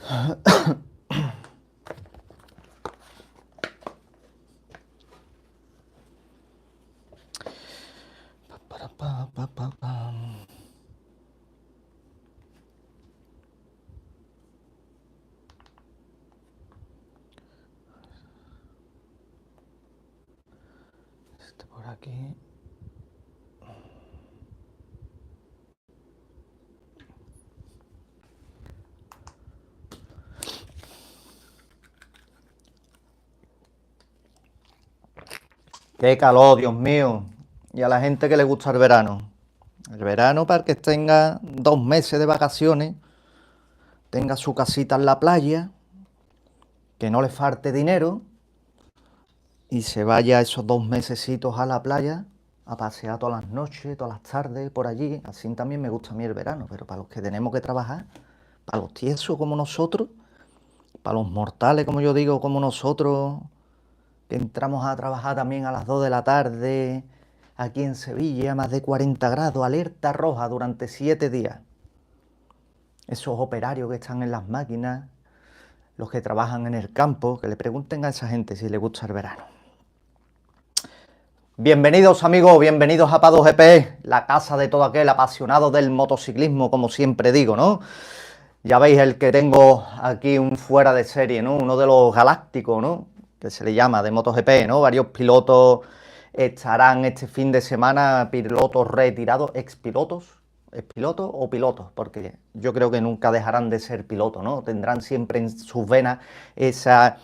Este por aquí. Qué calor, Dios mío. Y a la gente que le gusta el verano. El verano para que tenga 2 meses de vacaciones, tenga su casita en la playa, que no le falte dinero y se vaya esos 2 mesecitos a la playa a pasear todas las noches, todas las tardes por allí. Así también me gusta a mí el verano, pero para los que tenemos que trabajar, para los tiesos como nosotros, para los mortales como yo digo, como nosotros, que entramos a trabajar también a las 2 de la tarde, aquí en Sevilla, más de 40 grados, alerta roja durante 7 días. Esos operarios que están en las máquinas, los que trabajan en el campo, que le pregunten a esa gente si le gusta el verano. Bienvenidos amigos, bienvenidos a Pado.gp, la casa de todo aquel apasionado del motociclismo, como siempre digo, ¿no? Ya veis el que tengo aquí, un fuera de serie, ¿no? Uno de los galácticos, ¿no? Que se le llama, de MotoGP, ¿no? Varios pilotos estarán este fin de semana, pilotos retirados, expilotos, expilotos o pilotos, porque yo creo que nunca dejarán de ser pilotos, ¿no? Tendrán siempre en sus venas esa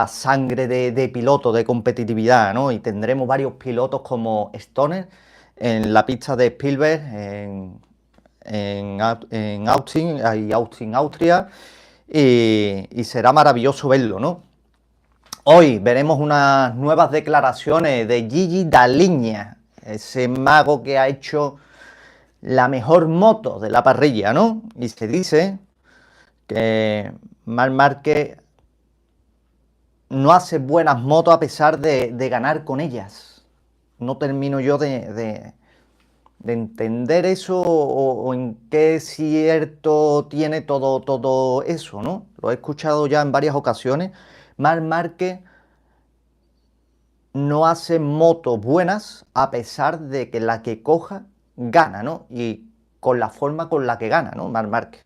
sangre de piloto, de competitividad, ¿no? Y tendremos varios pilotos como Stoner en la pista de Spielberg, en Austin, Austria, y será maravilloso verlo, ¿no? Hoy veremos unas nuevas declaraciones de Gigi Dall'Igna, ese mago que ha hecho la mejor moto de la parrilla, ¿no? Y se dice que Marc Márquez no hace buenas motos a pesar de ganar con ellas. No termino yo de entender eso o en qué cierto tiene todo eso, ¿no? Lo he escuchado ya en varias ocasiones. Marc Márquez no hace motos buenas a pesar de que la que coja gana, ¿no? Y con la forma con la que gana, ¿no? Marc Márquez.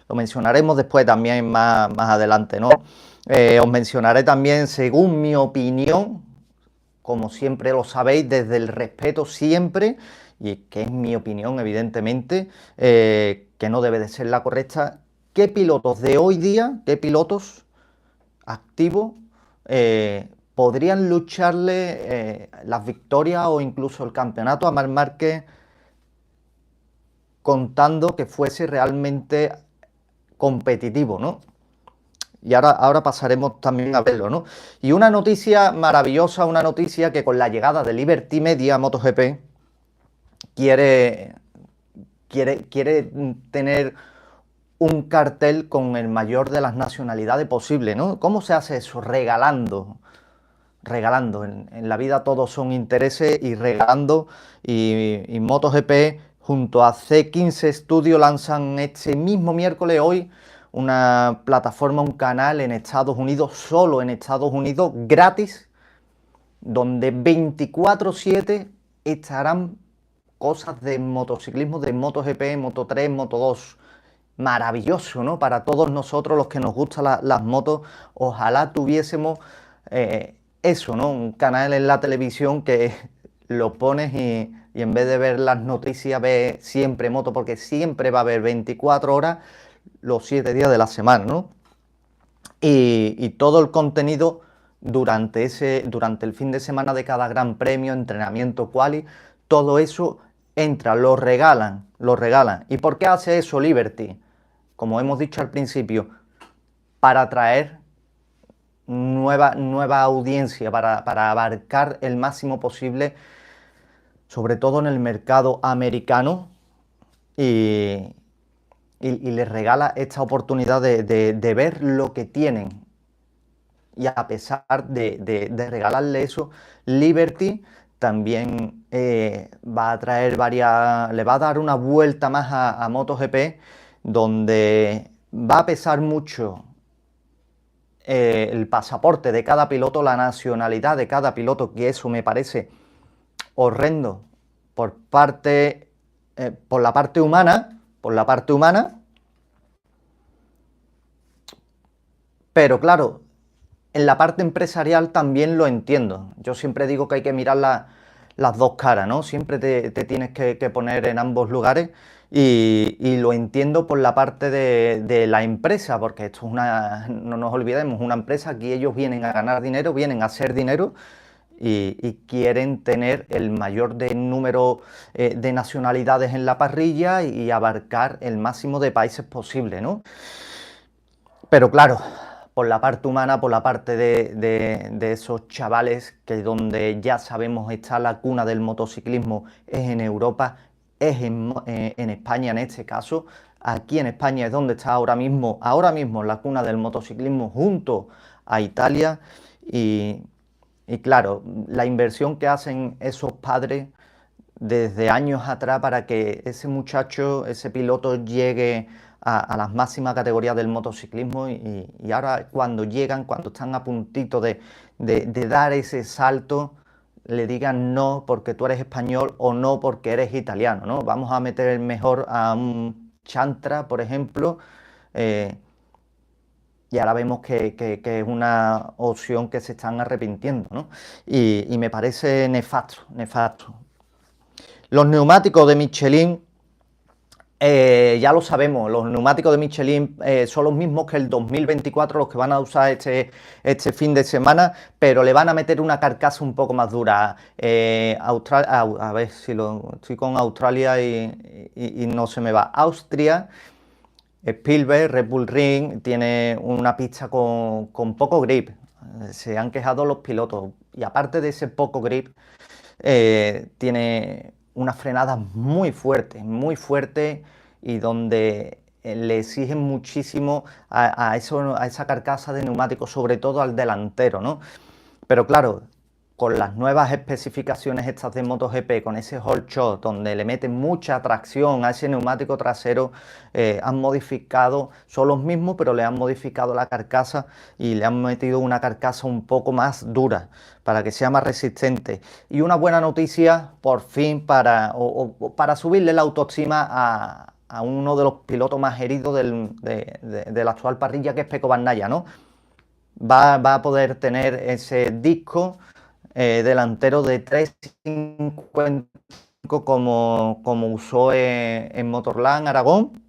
Lo mencionaremos después también más adelante, ¿no? Os mencionaré también, según mi opinión, como siempre lo sabéis, desde el respeto siempre, y que es mi opinión, evidentemente, que no debe de ser la correcta, qué pilotos de hoy día, qué pilotos activos podrían lucharle las victorias o incluso el campeonato a Marc Márquez, contando que fuese realmente competitivo, ¿no? Y ahora pasaremos también a verlo, ¿no? Y una noticia maravillosa, una noticia que con la llegada de Liberty Media MotoGP quiere tener un cartel con el mayor de las nacionalidades posible, ¿no? ¿Cómo se hace eso? Regalando. En la vida todos son intereses y regalando. Y MotoGP junto a C15 Studio lanzan este mismo miércoles hoy una plataforma, un canal en Estados Unidos, solo en Estados Unidos, gratis, donde 24/7 estarán cosas de motociclismo, de MotoGP, Moto3, Moto2. Maravilloso, ¿no? Para todos nosotros los que nos gustan las motos, ojalá tuviésemos eso, ¿no? Un canal en la televisión que lo pones y en vez de ver las noticias, ves siempre moto, porque siempre va a haber 24 horas los 7 días de la semana, ¿no? Y todo el contenido durante el fin de semana de cada gran premio, entrenamiento, quali, todo eso entra, lo regalan. ¿Y por qué hace eso Liberty? Como hemos dicho al principio, para atraer nueva audiencia, para abarcar el máximo posible, sobre todo en el mercado americano, y les regala esta oportunidad de ver lo que tienen. Y a pesar de regalarle eso, Liberty también va a traer le va a dar una vuelta más a MotoGP, donde va a pesar mucho el pasaporte de cada piloto, la nacionalidad de cada piloto, que eso me parece horrendo por la parte humana, pero claro, en la parte empresarial también lo entiendo. Yo siempre digo que hay que mirar las dos caras, ¿no? Siempre te tienes que poner en ambos lugares y lo entiendo por la parte de la empresa, porque esto es no nos olvidemos, una empresa, aquí ellos vienen a ganar dinero, vienen a hacer dinero y quieren tener el mayor número de nacionalidades en la parrilla y abarcar el máximo de países posible, ¿no? Pero claro, por la parte humana, por la parte de esos chavales que donde ya sabemos está la cuna del motociclismo, es en Europa, es en España en este caso. Aquí en España es donde está ahora mismo la cuna del motociclismo junto a Italia. Y, y claro, la inversión que hacen esos padres desde años atrás para que ese muchacho, ese piloto llegue a las máximas categorías del motociclismo y ahora cuando llegan, cuando están a puntito de dar ese salto, le digan no porque tú eres español o no porque eres italiano, ¿no? Vamos a meter mejor a un Chantra, por ejemplo, eh, y ahora vemos que es una opción que se están arrepintiendo, ¿no? Y me parece nefasto, nefasto. Los neumáticos de Michelin, ya lo sabemos, los neumáticos de Michelin son los mismos que el 2024, los que van a usar este fin de semana, pero le van a meter una carcasa un poco más dura. A ver si estoy con Australia y no se me va. Austria, Spielberg, Red Bull Ring, tiene una pista con poco grip. Se han quejado los pilotos. Y aparte de ese poco grip, tiene unas frenadas muy fuertes y donde le exigen muchísimo a esa carcasa de neumáticos, sobre todo al delantero, ¿no? Pero claro, con las nuevas especificaciones estas de MotoGP, con ese Hot Shot, donde le meten mucha tracción a ese neumático trasero, han modificado, son los mismos, pero le han modificado la carcasa y le han metido una carcasa un poco más dura, para que sea más resistente. Y una buena noticia, por fin, para subirle la autoestima a uno de los pilotos más heridos de la actual parrilla, que es Pecco Bagnaia, ¿no? Va a poder tener ese disco delantero de 355 como usó en Motorland Aragón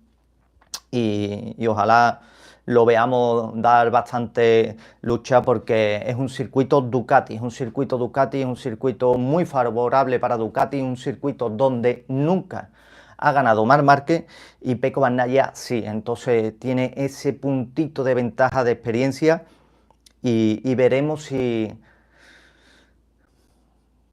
y ojalá lo veamos dar bastante lucha porque es un circuito Ducati, es un circuito Ducati, es un circuito muy favorable para Ducati, un circuito donde nunca ha ganado Marc Márquez y Pecco Bagnaia sí, entonces tiene ese puntito de ventaja de experiencia y veremos si,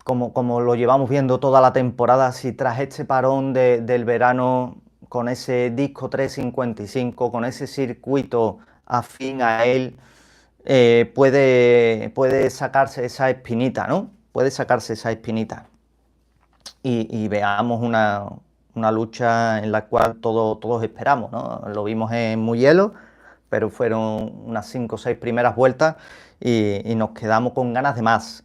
como lo llevamos viendo toda la temporada, si tras este parón del verano, con ese disco 355, con ese circuito afín a él, puede sacarse esa espinita, ¿no? Puede sacarse esa espinita. Y veamos una lucha en la cual todos esperamos, ¿no? Lo vimos en Mugello, pero fueron unas 5 o 6 primeras vueltas y nos quedamos con ganas de más.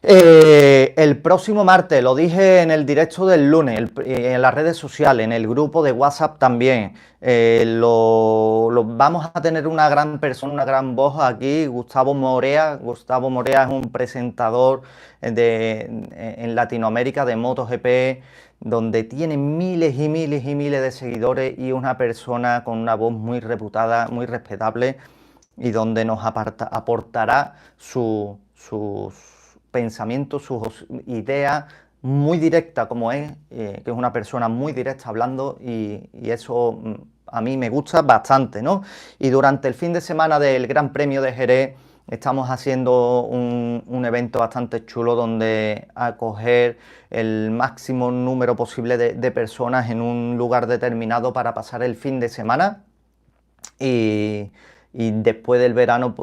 El próximo martes, lo dije en el directo del lunes, en las redes sociales, en el grupo de WhatsApp también, vamos a tener una gran persona, una gran voz aquí, Gustavo Morea. Gustavo Morea es un presentador en Latinoamérica de MotoGP, donde tiene miles y miles y miles de seguidores y una persona con una voz muy reputada, muy respetable y donde nos aportará sus pensamientos, sus ideas muy directa como es, que es una persona muy directa hablando y eso a mí me gusta bastante, ¿no? Y durante el fin de semana del Gran Premio de Jerez estamos haciendo un evento bastante chulo donde acoger el máximo número posible de personas en un lugar determinado para pasar el fin de semana y, y después del verano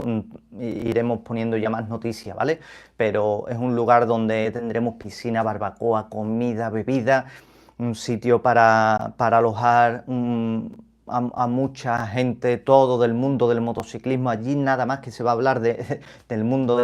iremos poniendo ya más noticias, ¿vale? Pero es un lugar donde tendremos piscina, barbacoa, comida, bebida, un sitio para alojar a mucha gente, todo del mundo del motociclismo. Allí nada más que se va a hablar del mundo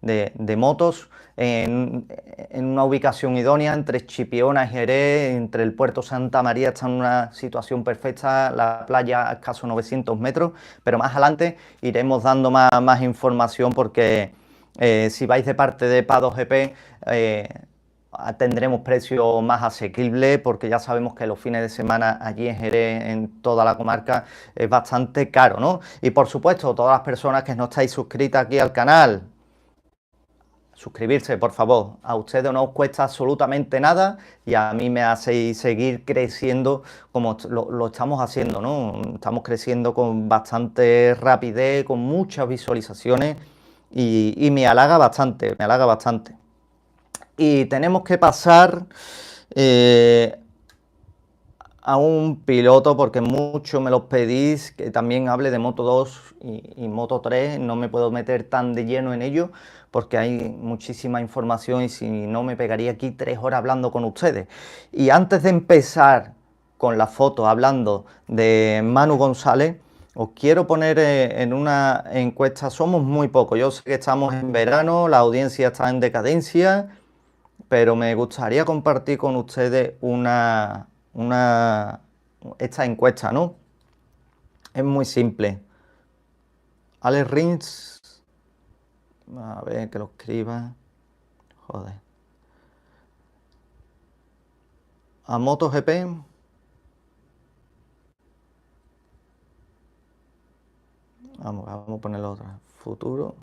de motos, en una ubicación idónea entre Chipiona y Jerez, entre el puerto Santa María, está en una situación perfecta, la playa a escasos 900 metros, pero más adelante iremos dando más información porque si vais de parte de Pado GP, tendremos precios más asequibles porque ya sabemos que los fines de semana allí en Jerez, en toda la comarca, es bastante caro, ¿no? Y por supuesto, todas las personas que no estáis suscritas aquí al canal, suscribirse, por favor. A ustedes no os cuesta absolutamente nada y a mí me hacéis seguir creciendo como lo estamos haciendo, ¿no? Estamos creciendo con bastante rapidez, con muchas visualizaciones y me halaga bastante, me halaga bastante. Y tenemos que pasar a un piloto porque mucho me los pedís, que también hable de Moto 2 y Moto 3, no me puedo meter tan de lleno en ello porque hay muchísima información y si no me pegaría aquí 3 horas hablando con ustedes. Y antes de empezar con la foto hablando de Manu González, os quiero poner en una encuesta, somos muy pocos, yo sé que estamos en verano, la audiencia está en decadencia, pero me gustaría compartir con ustedes esta encuesta, ¿no? Es muy simple. Alex Rins, a ver que lo escriba. Joder. A MotoGP. Vamos a ponerlo otra. Futuro.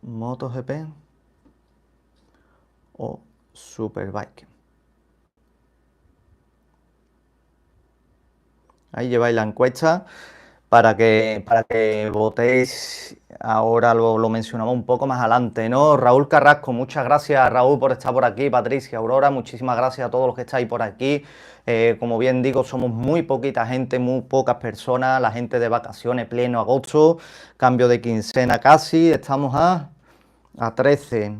MotoGP o Superbike. Ahí lleváis la encuesta para que votéis. Ahora lo mencionamos un poco más adelante, ¿no? Raúl Carrasco, muchas gracias, Raúl, por estar por aquí. Patricia, Aurora, muchísimas gracias a todos los que estáis por aquí. Como bien digo, somos muy poquita gente, muy pocas personas. La gente de vacaciones, pleno agosto, cambio de quincena casi. Estamos a 13.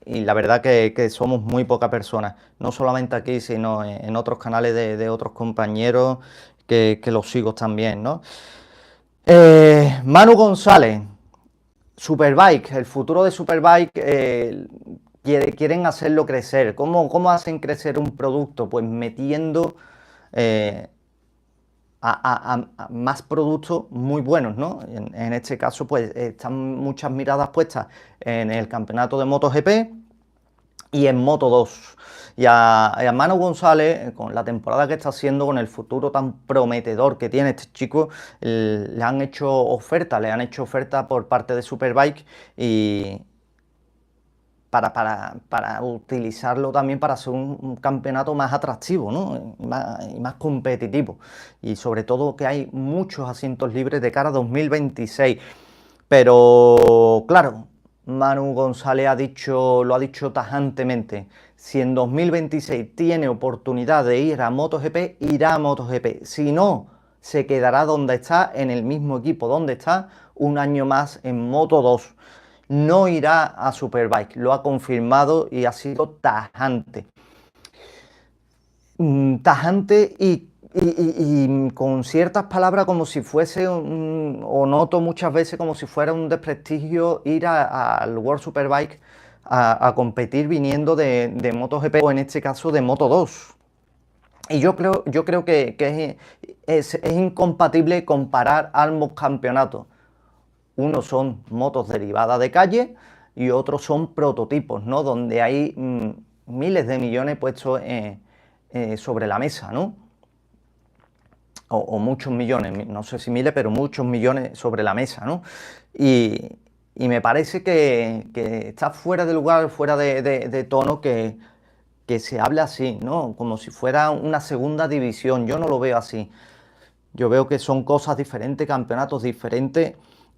Y la verdad que somos muy pocas personas, no solamente aquí, sino en otros canales de otros compañeros que los sigo también, ¿no? Manu González, Superbike, el futuro de Superbike, quieren hacerlo crecer. ¿Cómo hacen crecer un producto? Pues metiendo eh, a más productos muy buenos, ¿no? En este caso, pues están muchas miradas puestas en el campeonato de MotoGP y en Moto 2. Y a Manu González, con la temporada que está haciendo, con el futuro tan prometedor que tiene este chico, le han hecho oferta por parte de Superbike y para utilizarlo también para hacer un campeonato más atractivo, ¿no? Y más competitivo. Y sobre todo que hay muchos asientos libres de cara a 2026. Pero claro, Manu González lo ha dicho tajantemente. Si en 2026 tiene oportunidad de ir a MotoGP, irá a MotoGP. Si no, se quedará donde está, en el mismo equipo donde está, un año más en Moto 2. No irá a Superbike, lo ha confirmado y ha sido tajante. Tajante y con ciertas palabras como si fuese, o noto muchas veces como si fuera un desprestigio ir al World Superbike a competir viniendo de MotoGP o en este caso de Moto 2. Y yo creo que es incompatible comparar ambos campeonatos. Unos son motos derivadas de calle y otros son prototipos, ¿no? Donde hay miles de millones puestos sobre la mesa, ¿no? O muchos millones, no sé si miles, pero muchos millones sobre la mesa, ¿no? Y me parece que está fuera de lugar, fuera de tono que se hable así, ¿no? Como si fuera una segunda división. Yo no lo veo así. Yo veo que son cosas diferentes, campeonatos diferentes.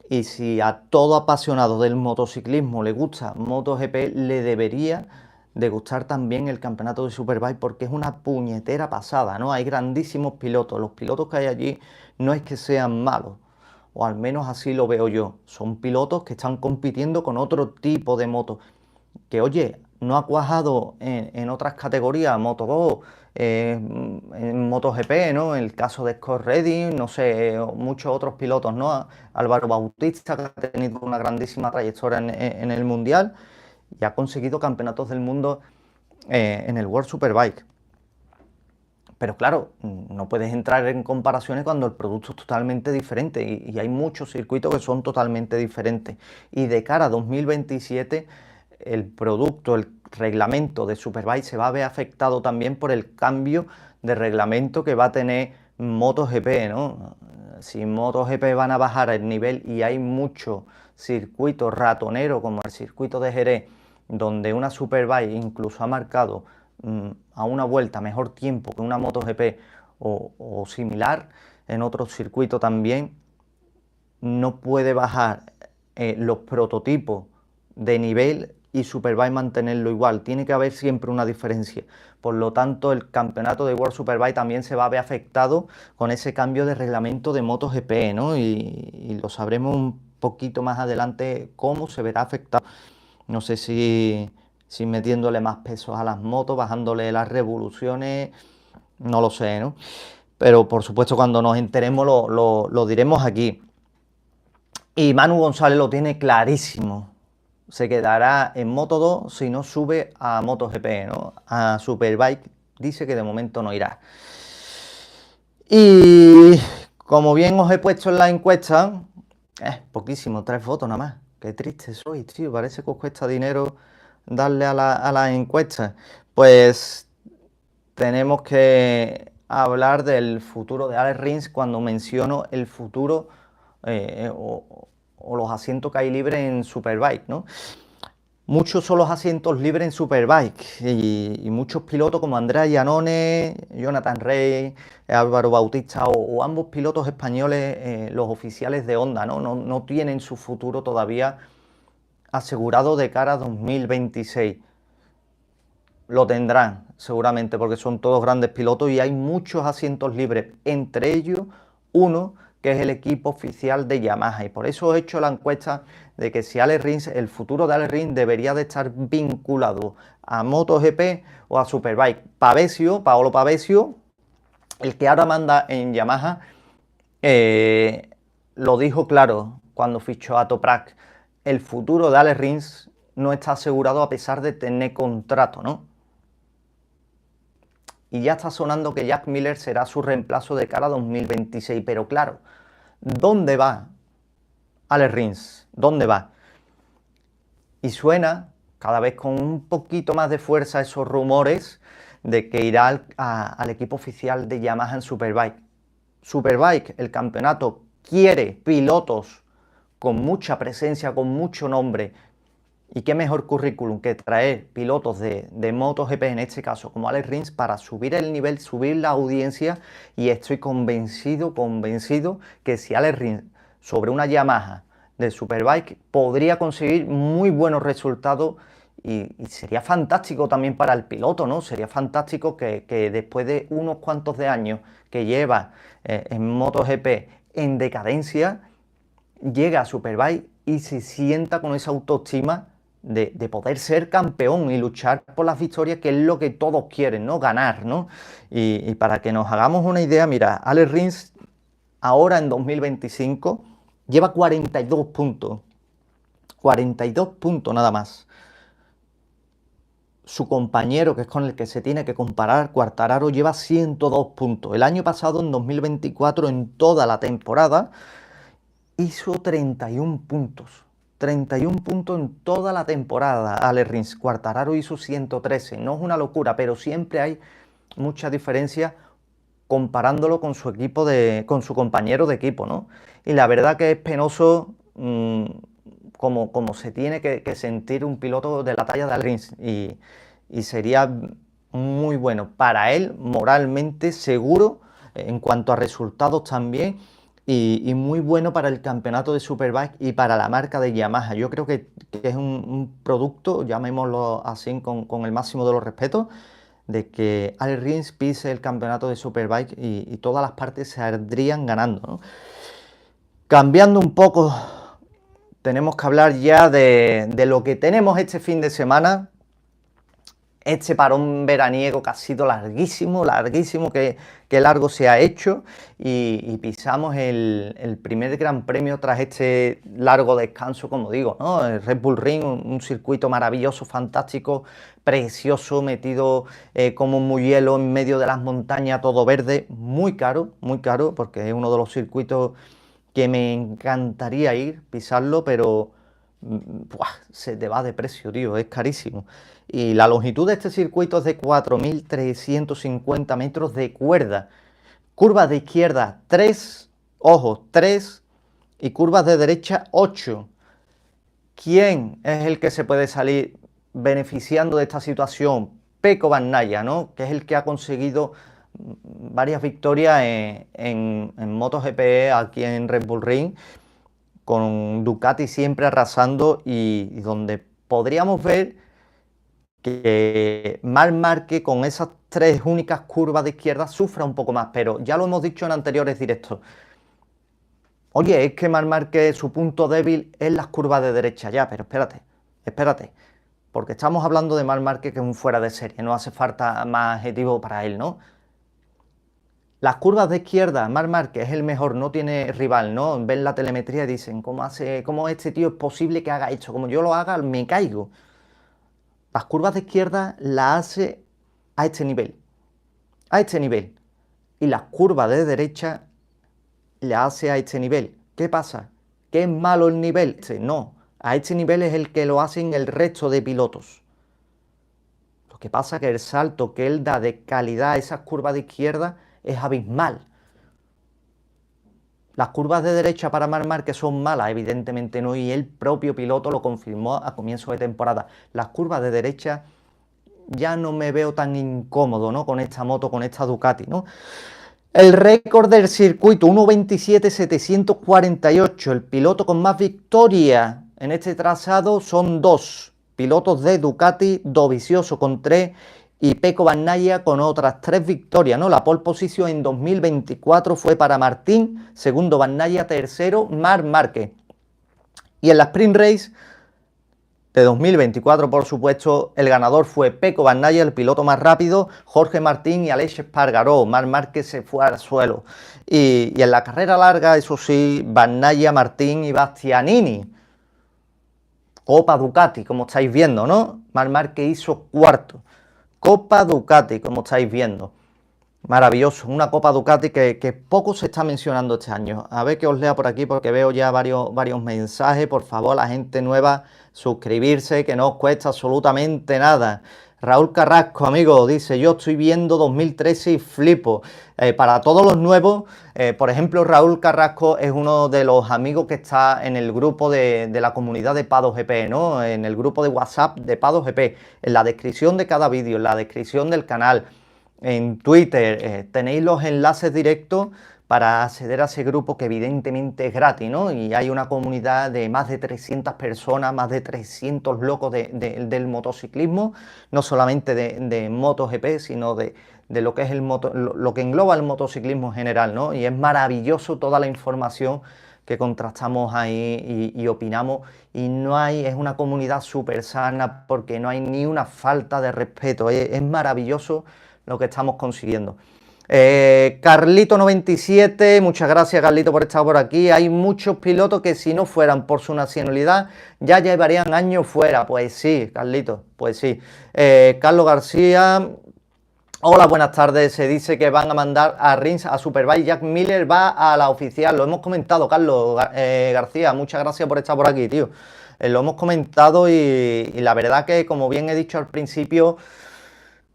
Y si a todo apasionado del motociclismo le gusta MotoGP, le debería de gustar también el campeonato de Superbike porque es una puñetera pasada, ¿no? Hay grandísimos pilotos. Los pilotos que hay allí no es que sean malos, o al menos así lo veo yo. Son pilotos que están compitiendo con otro tipo de motos. Que oye, no ha cuajado en otras categorías, Moto 2, en MotoGP, ¿no? El caso de Scott Redding, no sé, muchos otros pilotos, ¿no? Álvaro Bautista, que ha tenido una grandísima trayectoria en el Mundial y ha conseguido campeonatos del mundo en el World Superbike. Pero claro, no puedes entrar en comparaciones cuando el producto es totalmente diferente y hay muchos circuitos que son totalmente diferentes. Y de cara a 2027, el producto, el reglamento de Superbike se va a ver afectado también por el cambio de reglamento que va a tener MotoGP, ¿no? Si MotoGP van a bajar el nivel y hay muchos circuitos ratoneros como el circuito de Jerez, donde una Superbike incluso ha marcado a una vuelta mejor tiempo que una MotoGP o similar en otro circuito también, no puede bajar los prototipos de nivel y Superbike mantenerlo igual. Tiene que haber siempre una diferencia. Por lo tanto, el campeonato de World Superbike también se va a ver afectado con ese cambio de reglamento de MotoGP, ¿no? Y lo sabremos un poquito más adelante cómo se verá afectado. No sé si metiéndole más pesos a las motos, bajándole las revoluciones, no lo sé, ¿no? Pero por supuesto cuando nos enteremos lo diremos aquí. Y Manu González lo tiene clarísimo. Se quedará en Moto 2 si no sube a MotoGP, ¿no? A Superbike dice que de momento no irá. Y como bien os he puesto en la encuesta, poquísimo, 3 votos nada más. Qué triste soy, tío. Parece que os cuesta dinero darle a la encuesta. Pues tenemos que hablar del futuro de Alex Rins cuando menciono el futuro o los asientos que hay libres en Superbike, ¿no? Muchos son los asientos libres en Superbike y muchos pilotos como Andrea Iannone, Jonathan Rea, Álvaro Bautista o ambos pilotos españoles, los oficiales de Honda, no tienen su futuro todavía asegurado de cara a 2026. Lo tendrán seguramente porque son todos grandes pilotos y hay muchos asientos libres, entre ellos uno que es el equipo oficial de Yamaha, y por eso he hecho la encuesta de que si Alex Rins, el futuro de Alex Rins debería de estar vinculado a MotoGP o a Superbike. Paolo Pavesio, el que ahora manda en Yamaha, lo dijo claro cuando fichó a Toprak. El futuro de Alex Rins no está asegurado a pesar de tener contrato, ¿no? Y ya está sonando que Jack Miller será su reemplazo de cara a 2026. Pero claro, ¿dónde va Alex Rins? ¿Dónde va? Y suena cada vez con un poquito más de fuerza esos rumores de que irá al equipo oficial de Yamaha en Superbike. Superbike, el campeonato, quiere pilotos con mucha presencia, con mucho nombre. Y qué mejor currículum que traer pilotos de MotoGP, en este caso, como Alex Rins, para subir el nivel, subir la audiencia. Y estoy convencido que si Alex Rins sobre una Yamaha de Superbike podría conseguir muy buenos resultados y sería fantástico también para el piloto, ¿no? Sería fantástico que después de unos cuantos de años que lleva en MotoGP en decadencia, llega a Superbike y se sienta con esa autoestima de poder ser campeón y luchar por las victorias, que es lo que todos quieren, ¿no? Ganar, ¿no? Y para que nos hagamos una idea, mira, Alex Rins ahora en 2025 lleva 42 puntos. 42 puntos nada más. Su compañero, que es con el que se tiene que comparar, Quartararo, lleva 102 puntos. El año pasado, en 2024, en toda la temporada, hizo 31 puntos. 31 puntos en toda la temporada. Alex Rins. Quartararo hizo 113. No es una locura, pero siempre hay mucha diferencia comparándolo con su equipo con su compañero de equipo, ¿no? Y la verdad que es penoso como se tiene que sentir un piloto de la talla de Alex Rins. Y sería muy bueno para él, moralmente seguro, en cuanto a resultados también. Y muy bueno para el campeonato de Superbike y para la marca de Yamaha. Yo creo que es un producto, llamémoslo así con el máximo de los respetos, de que Alex Rins pise el campeonato de Superbike y todas las partes se saldrían ganando, ¿no? Cambiando un poco, tenemos que hablar ya de lo que tenemos este fin de semana. este parón veraniego que ha sido larguísimo, larguísimo, que largo se ha hecho, y pisamos el primer Gran Premio tras este largo descanso, como digo, ¿no? El Red Bull Ring, un circuito maravilloso, fantástico, precioso, metido como un hielo en medio de las montañas, todo verde, muy caro, porque es uno de los circuitos que me encantaría ir, pisarlo, pero se te va de precio, tío, es carísimo. Y la longitud de este circuito es de 4.350 metros de cuerda. Curvas de izquierda 3, ojo, 3, y curvas de derecha 8. ¿Quién es el que se puede salir beneficiando de esta situación? Pecco Bagnaia, ¿no? Que es el que ha conseguido varias victorias en MotoGP aquí en Red Bull Ring, con Ducati siempre arrasando, y donde podríamos ver que Marc Márquez con esas 3 únicas curvas de izquierda sufra un poco más, pero ya lo hemos dicho en anteriores directos. Oye, es que Marc Márquez, su punto débil es las curvas de derecha, ya, pero espérate, porque estamos hablando de Marc Márquez, que es un fuera de serie, no hace falta más adjetivo para él, ¿no? Las curvas de izquierda, Marc Márquez es el mejor, no tiene rival, ¿no? Ven la telemetría y dicen, ¿cómo este tío es posible que haga esto? Como yo lo haga, me caigo. Las curvas de izquierda las hace a este nivel, y las curvas de derecha las hace a este nivel. ¿Qué pasa? ¿Que es malo el nivel? No, a este nivel es el que lo hacen el resto de pilotos. Lo que pasa es que el salto que él da de calidad a esas curvas de izquierda es abismal. Las curvas de derecha para Marc Márquez son malas, evidentemente no, y el propio piloto lo confirmó a comienzo de temporada. Las curvas de derecha ya no me veo tan incómodo, ¿no? Con esta moto, con esta Ducati, ¿no? El récord del circuito, 1.27.748. El piloto con más victorias en este trazado son 2 pilotos de Ducati, Dovizioso con 3 y Pecco Bagnaia con otras 3 victorias, ¿no? La pole position en 2024 fue para Martín, segundo Bagnaia, tercero Marc Márquez. Y en la Sprint Race de 2024, por supuesto, el ganador fue Pecco Bagnaia, el piloto más rápido, Jorge Martín y Aleix Espargaró. Marc Márquez se fue al suelo. Y en la carrera larga, eso sí, Bagnaia, Martín y Bastianini. Copa Ducati, como estáis viendo, ¿no? Marc Márquez hizo cuarto. Copa Ducati, como estáis viendo. Maravilloso, una Copa Ducati que poco se está mencionando este año. A ver que os lea por aquí, porque veo ya varios mensajes. Por favor, la gente nueva, suscribirse, que no os cuesta absolutamente nada. Raúl Carrasco, amigo, dice, yo estoy viendo 2013 y flipo. Para todos los nuevos, por ejemplo, Raúl Carrasco es uno de los amigos que está en el grupo de la comunidad de PadoGP, ¿no? En el grupo de WhatsApp de PadoGP. En la descripción de cada vídeo, en la descripción del canal, en Twitter, tenéis los enlaces directos para acceder a ese grupo, que evidentemente es gratis, ¿no? Y hay una comunidad de más de 300 personas, más de 300 locos del motociclismo, no solamente de MotoGP, sino de lo que es lo que engloba el motociclismo en general, ¿no? Y es maravilloso toda la información que contrastamos ahí y opinamos, y es una comunidad súper sana, porque no hay ni una falta de respeto, es maravilloso lo que estamos consiguiendo. Carlito97, muchas gracias, Carlito, por estar por aquí. Hay muchos pilotos que, si no fueran por su nacionalidad, ya llevarían años fuera. Pues sí, Carlito, pues sí. Carlos García, hola, buenas tardes. Se dice que van a mandar a Rins a Superbike. Jack Miller va a la oficial. Lo hemos comentado, Carlos García. Muchas gracias por estar por aquí, tío. Lo hemos comentado, y la verdad que, como bien he dicho al principio,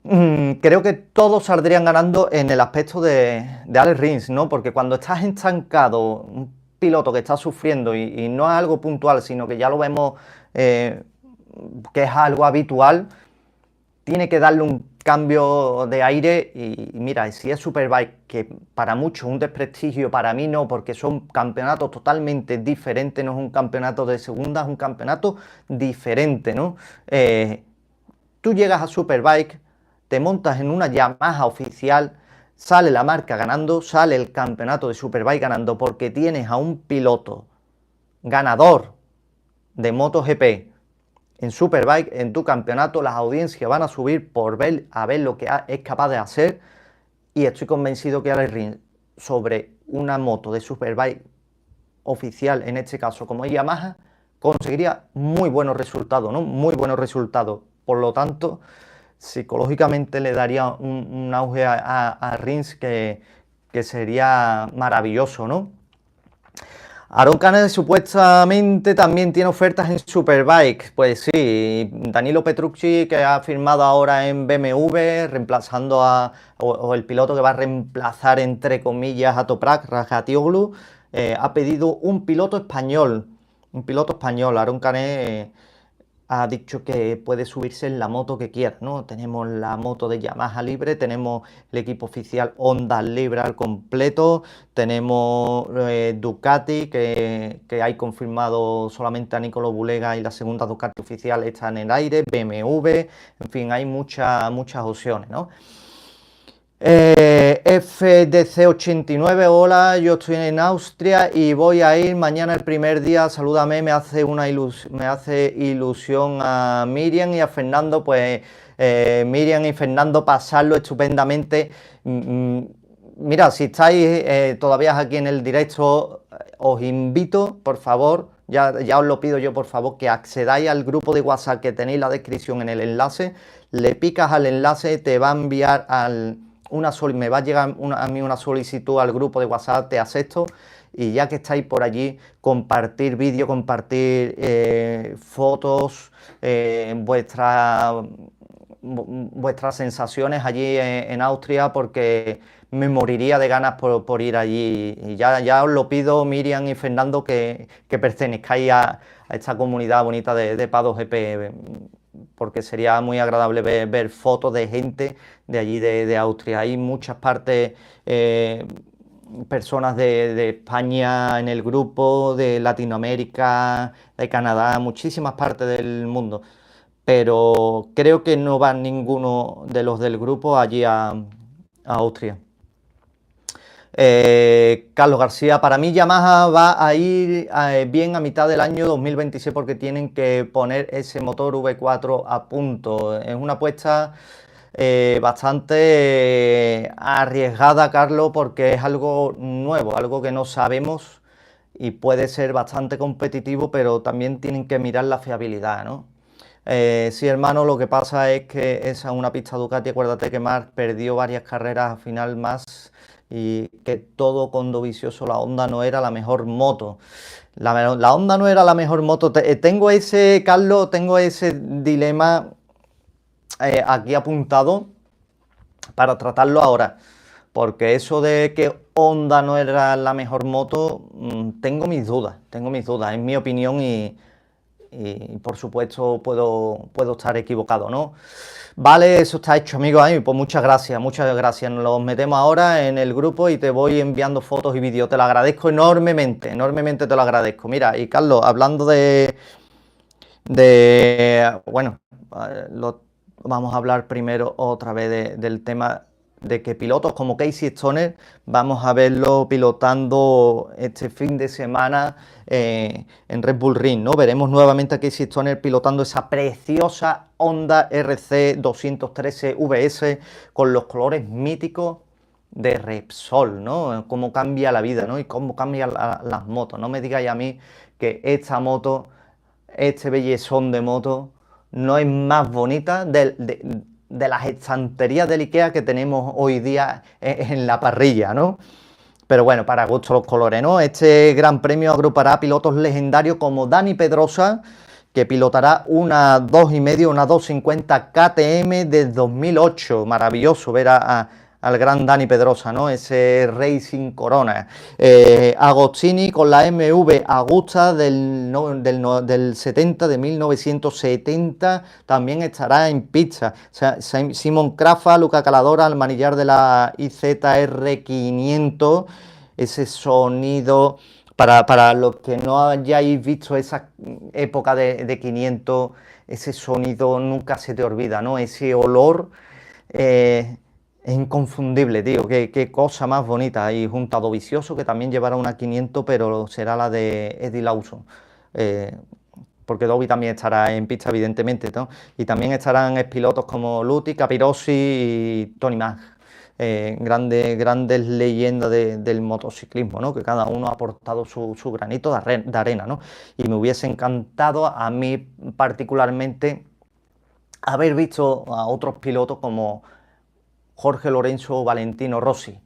creo que todos saldrían ganando en el aspecto de Alex Rins, ¿no? Porque cuando estás estancado, un piloto que está sufriendo, y no es algo puntual, sino que ya lo vemos, que es algo habitual, tiene que darle un cambio de aire. Y mira, si es Superbike, que para muchos es un desprestigio, para mí no, porque son campeonatos totalmente diferentes, no es un campeonato de segunda, es un campeonato diferente, ¿no? Tú llegas a Superbike, te montas en una Yamaha oficial, sale la marca ganando, sale el campeonato de Superbike ganando, porque tienes a un piloto ganador de MotoGP en Superbike, en tu campeonato, las audiencias van a subir por ver, a ver lo que es capaz de hacer, y estoy convencido que Alex Rins, sobre una moto de Superbike oficial, en este caso como es Yamaha, conseguiría muy buenos resultados, ¿no? Muy buenos resultados. Por lo tanto, psicológicamente le daría un auge a Rins que sería maravilloso, ¿no? Aaron Canet supuestamente también tiene ofertas en Superbike. Pues sí, Danilo Petrucci, que ha firmado ahora en BMW, reemplazando o el piloto que va a reemplazar, entre comillas, a Toprak Razgatlioglu, ha pedido un piloto español. Un piloto español. Aaron Canet ha dicho que puede subirse en la moto que quiera, ¿no? Tenemos la moto de Yamaha libre, tenemos el equipo oficial Honda libre al completo, tenemos Ducati, que hay confirmado solamente a Nicolo Bulega, y la segunda Ducati oficial está en el aire, BMW, en fin, hay muchas opciones, ¿no? FDC89, hola, yo estoy en Austria y voy a ir mañana el primer día, salúdame, me hace ilusión a Miriam y a Fernando, pues Miriam y Fernando, pasarlo estupendamente. Mira, si estáis todavía aquí en el directo, os invito, por favor, ya os lo pido yo, por favor, que accedáis al grupo de WhatsApp que tenéis la descripción en el enlace, le picas al enlace, te va a enviar me va a llegar a mí una solicitud al grupo de WhatsApp, te acepto, y ya que estáis por allí, compartir vídeo, compartir fotos, vuestras sensaciones allí en Austria, porque me moriría de ganas por ir allí. Y ya os lo pido, Miriam y Fernando, que pertenezcáis a esta comunidad bonita de Pado GP, porque sería muy agradable ver fotos de gente de allí de Austria. Hay muchas partes, personas de España en el grupo, de Latinoamérica, de Canadá, muchísimas partes del mundo, pero creo que no va ninguno de los del grupo allí a Austria. Carlos García, para mí Yamaha va a ir bien a mitad del año 2026, porque tienen que poner ese motor V4 a punto. Es una apuesta bastante arriesgada, Carlos, porque es algo nuevo, algo que no sabemos, y puede ser bastante competitivo, pero también tienen que mirar la fiabilidad, ¿no? Sí, hermano, lo que pasa es que esa es una pista Ducati. Acuérdate que Marc perdió varias carreras al final más, y que todo con Dovizioso, la Honda no era la mejor moto. La Honda no era la mejor moto. Tengo ese, Carlos, tengo ese dilema aquí apuntado para tratarlo ahora, porque eso de que Honda no era la mejor moto, tengo mis dudas, es mi opinión, y por supuesto puedo estar equivocado, ¿no? Vale, eso está hecho, amigos. Pues muchas gracias, nos metemos ahora en el grupo y te voy enviando fotos y vídeos, te lo agradezco enormemente, enormemente te lo agradezco. Mira, y Carlos, hablando bueno, vamos a hablar primero otra vez del tema de que pilotos como Casey Stoner vamos a verlo pilotando este fin de semana en Red Bull Ring, ¿no? Veremos nuevamente a Casey Stoner pilotando esa preciosa Honda RC 213 VS con los colores míticos de Repsol, ¿no? Cómo cambia la vida, ¿no? Y cómo cambian las motos. No me digáis a mí que esta moto, este bellezón de moto, no es más bonita de las estanterías del IKEA que tenemos hoy día en la parrilla, ¿no? Pero bueno, para gusto los colores, ¿no? Este gran premio agrupará pilotos legendarios como Dani Pedrosa, que pilotará una 2,5, una 250 KTM de 2008. Maravilloso ver al gran Dani Pedrosa, ¿no? Ese Racing Corona. Agostini con la MV Agusta del 70, de 1970, también estará en pista. O sea, Simon Crafa, Luca Caladora, el manillar de la IZR 500, ese sonido. Para los que no hayáis visto esa época de 500, ese sonido nunca se te olvida, ¿no? Ese olor es inconfundible, tío. Qué cosa más bonita. Y junto a Dovizioso, que también llevará una 500, pero será la de Eddie Lawson. porque Dovi también estará en pista, evidentemente, ¿no? Y también estarán pilotos como Luti, Capirossi y Tony Mag, grandes leyendas del motociclismo, ¿no? Que cada uno ha aportado su granito de arena, ¿no? Y me hubiese encantado a mí particularmente haber visto a otros pilotos como Jorge Lorenzo o Valentino Rossi.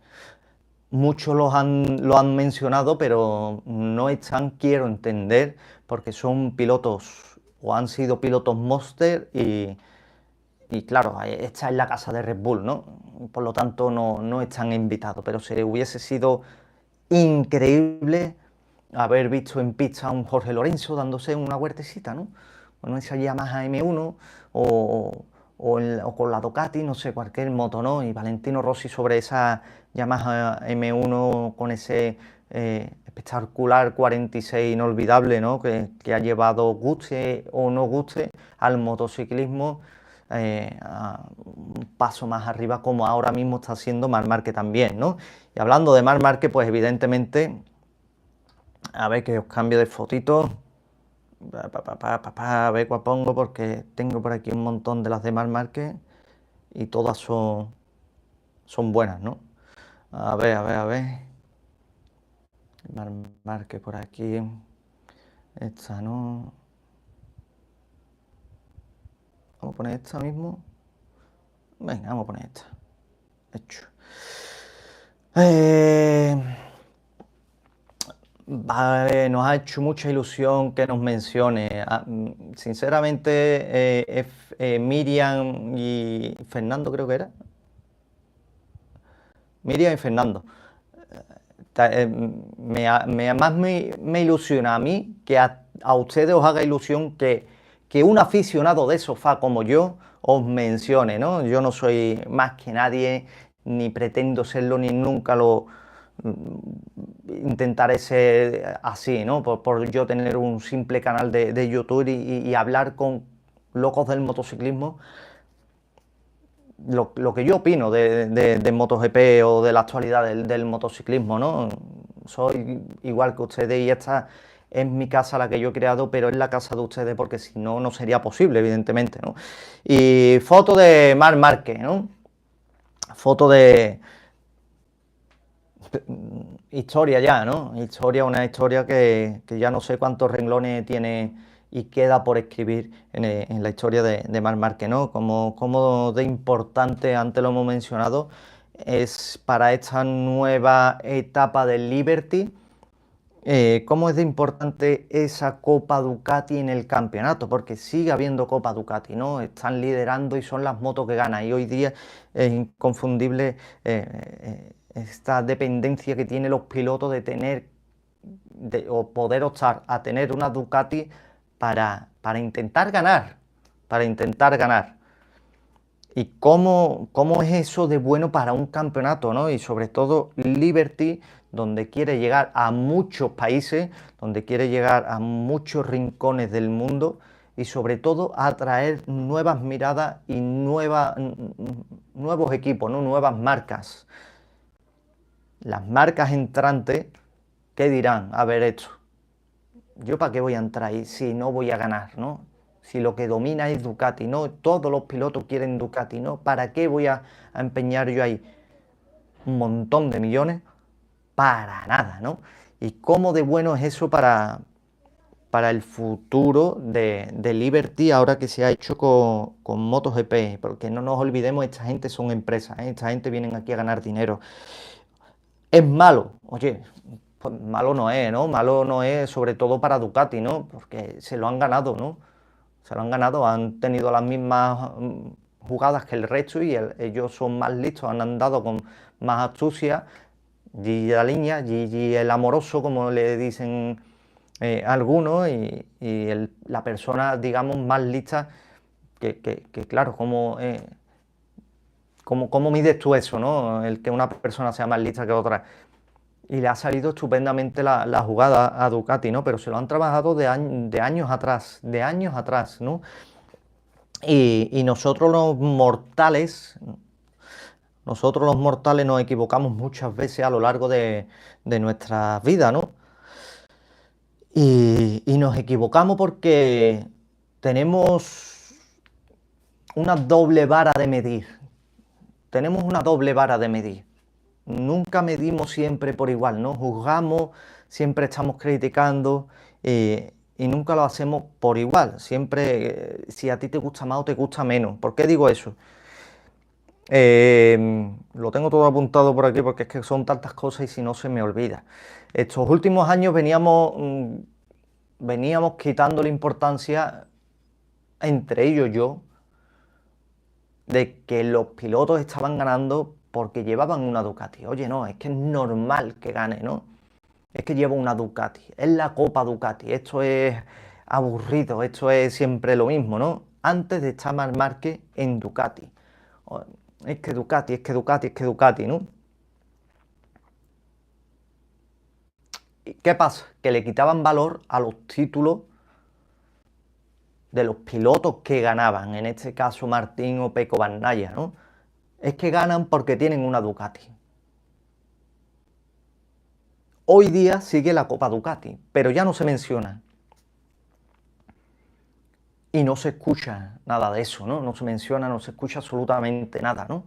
Muchos lo han mencionado, pero no están, quiero entender, porque son pilotos o han sido pilotos Monster y claro, esta es la casa de Red Bull, ¿no? Por lo tanto, no están invitados, pero se hubiese sido increíble haber visto en pista a un Jorge Lorenzo dándose una huertecita, ¿no? Bueno, esa Yamaha M1 o con la Ducati, no sé, cualquier moto, ¿no? Y Valentino Rossi sobre esa Yamaha M1 con ese espectacular 46 inolvidable, ¿no? Que ha llevado, guste o no guste, al motociclismo a un paso más arriba, como ahora mismo está haciendo Marc Márquez también, ¿no? Y hablando de Marc Márquez, pues evidentemente, a ver que os cambio de fotito, a ver cuál pongo, porque tengo por aquí un montón de las de Marc Márquez y todas son buenas, ¿no? A ver, Marc Márquez por aquí, esta no, vamos a poner esta mismo, venga, vamos a poner esta, hecho. Vale, nos ha hecho mucha ilusión que nos mencione. Sinceramente, Miriam y Fernando creo que era. Miriam y Fernando. Más me ilusiona a mí que a ustedes os haga ilusión que un aficionado de sofá como yo os mencione, ¿no? Yo no soy más que nadie, ni pretendo serlo, ni nunca lo intentaré ser así, ¿no? Por yo tener un simple canal de YouTube y hablar con locos del motociclismo. Lo que yo opino de MotoGP o de la actualidad del motociclismo, ¿no? Soy igual que ustedes y esta es mi casa la que yo he creado, pero es la casa de ustedes porque si no, no sería posible, evidentemente, ¿no? Y foto de Marc Márquez, ¿no? Foto de historia ya, ¿no? Una historia que ya no sé cuántos renglones tiene y queda por escribir en la historia de Marc Márquez, ¿no? Como de importante, antes lo hemos mencionado, es para esta nueva etapa del Liberty, cómo es de importante esa Copa Ducati en el campeonato, porque sigue habiendo Copa Ducati, ¿no? Están liderando y son las motos que ganan, y hoy día es inconfundible esta dependencia que tienen los pilotos de tener o poder optar a tener una Ducati para intentar ganar, para intentar ganar. Y cómo es eso de bueno para un campeonato, ¿no? Y sobre todo Liberty, donde quiere llegar a muchos países, donde quiere llegar a muchos rincones del mundo y sobre todo atraer nuevas miradas y nuevos equipos, ¿no? Nuevas marcas. Las marcas entrantes, ¿qué dirán? A ver esto. ¿Yo para qué voy a entrar ahí si no voy a ganar, ¿no? Si lo que domina es Ducati, ¿no? Todos los pilotos quieren Ducati, ¿no? ¿Para qué voy a empeñar yo ahí un montón de millones? Para nada, ¿no? ¿Y cómo de bueno es eso para el futuro de Liberty ahora que se ha hecho con MotoGP? Porque no nos olvidemos, esta gente son empresas, ¿eh? Esta gente vienen aquí a ganar dinero. ¿Es malo? Oye, pues malo no es, ¿no? Malo no es sobre todo para Ducati, ¿no? Porque se lo han ganado, ¿no? Se lo han ganado, han tenido las mismas jugadas que el resto y ellos son más listos, han andado con más astucia. Gigi la línea, Gigi el amoroso, como le dicen algunos, la persona, digamos, más lista que claro, ¿cómo mides tú eso, ¿no? El que una persona sea más lista que otra. Y le ha salido estupendamente la jugada a Ducati, ¿no? Pero se lo han trabajado de años atrás, ¿no? Y nosotros los mortales nos equivocamos muchas veces a lo largo de nuestra vida, ¿no? Y nos equivocamos porque tenemos una doble vara de medir. Tenemos una doble vara de medir. Nunca medimos siempre por igual, ¿no? Juzgamos, siempre estamos criticando y nunca lo hacemos por igual. Siempre, si a ti te gusta más o te gusta menos. ¿Por qué digo eso? Lo tengo todo apuntado por aquí porque es que son tantas cosas y si no se me olvida. Estos últimos años veníamos quitando la importancia, entre ellos yo, de que los pilotos estaban ganando porque llevaban una Ducati. Oye, no, es que es normal que gane, ¿no? Es que lleva una Ducati, es la Copa Ducati, esto es aburrido, esto es siempre lo mismo, ¿no? Antes de estar Marc Márquez en Ducati. Es que Ducati, es que Ducati, es que Ducati, ¿no? ¿Y qué pasa? Que le quitaban valor a los títulos de los pilotos que ganaban, en este caso Martín o Pecco Bagnaia, ¿no? Es que ganan porque tienen una Ducati. Hoy día sigue la Copa Ducati, pero ya no se menciona. Y no se escucha nada de eso, ¿no? No se menciona, no se escucha absolutamente nada, ¿no?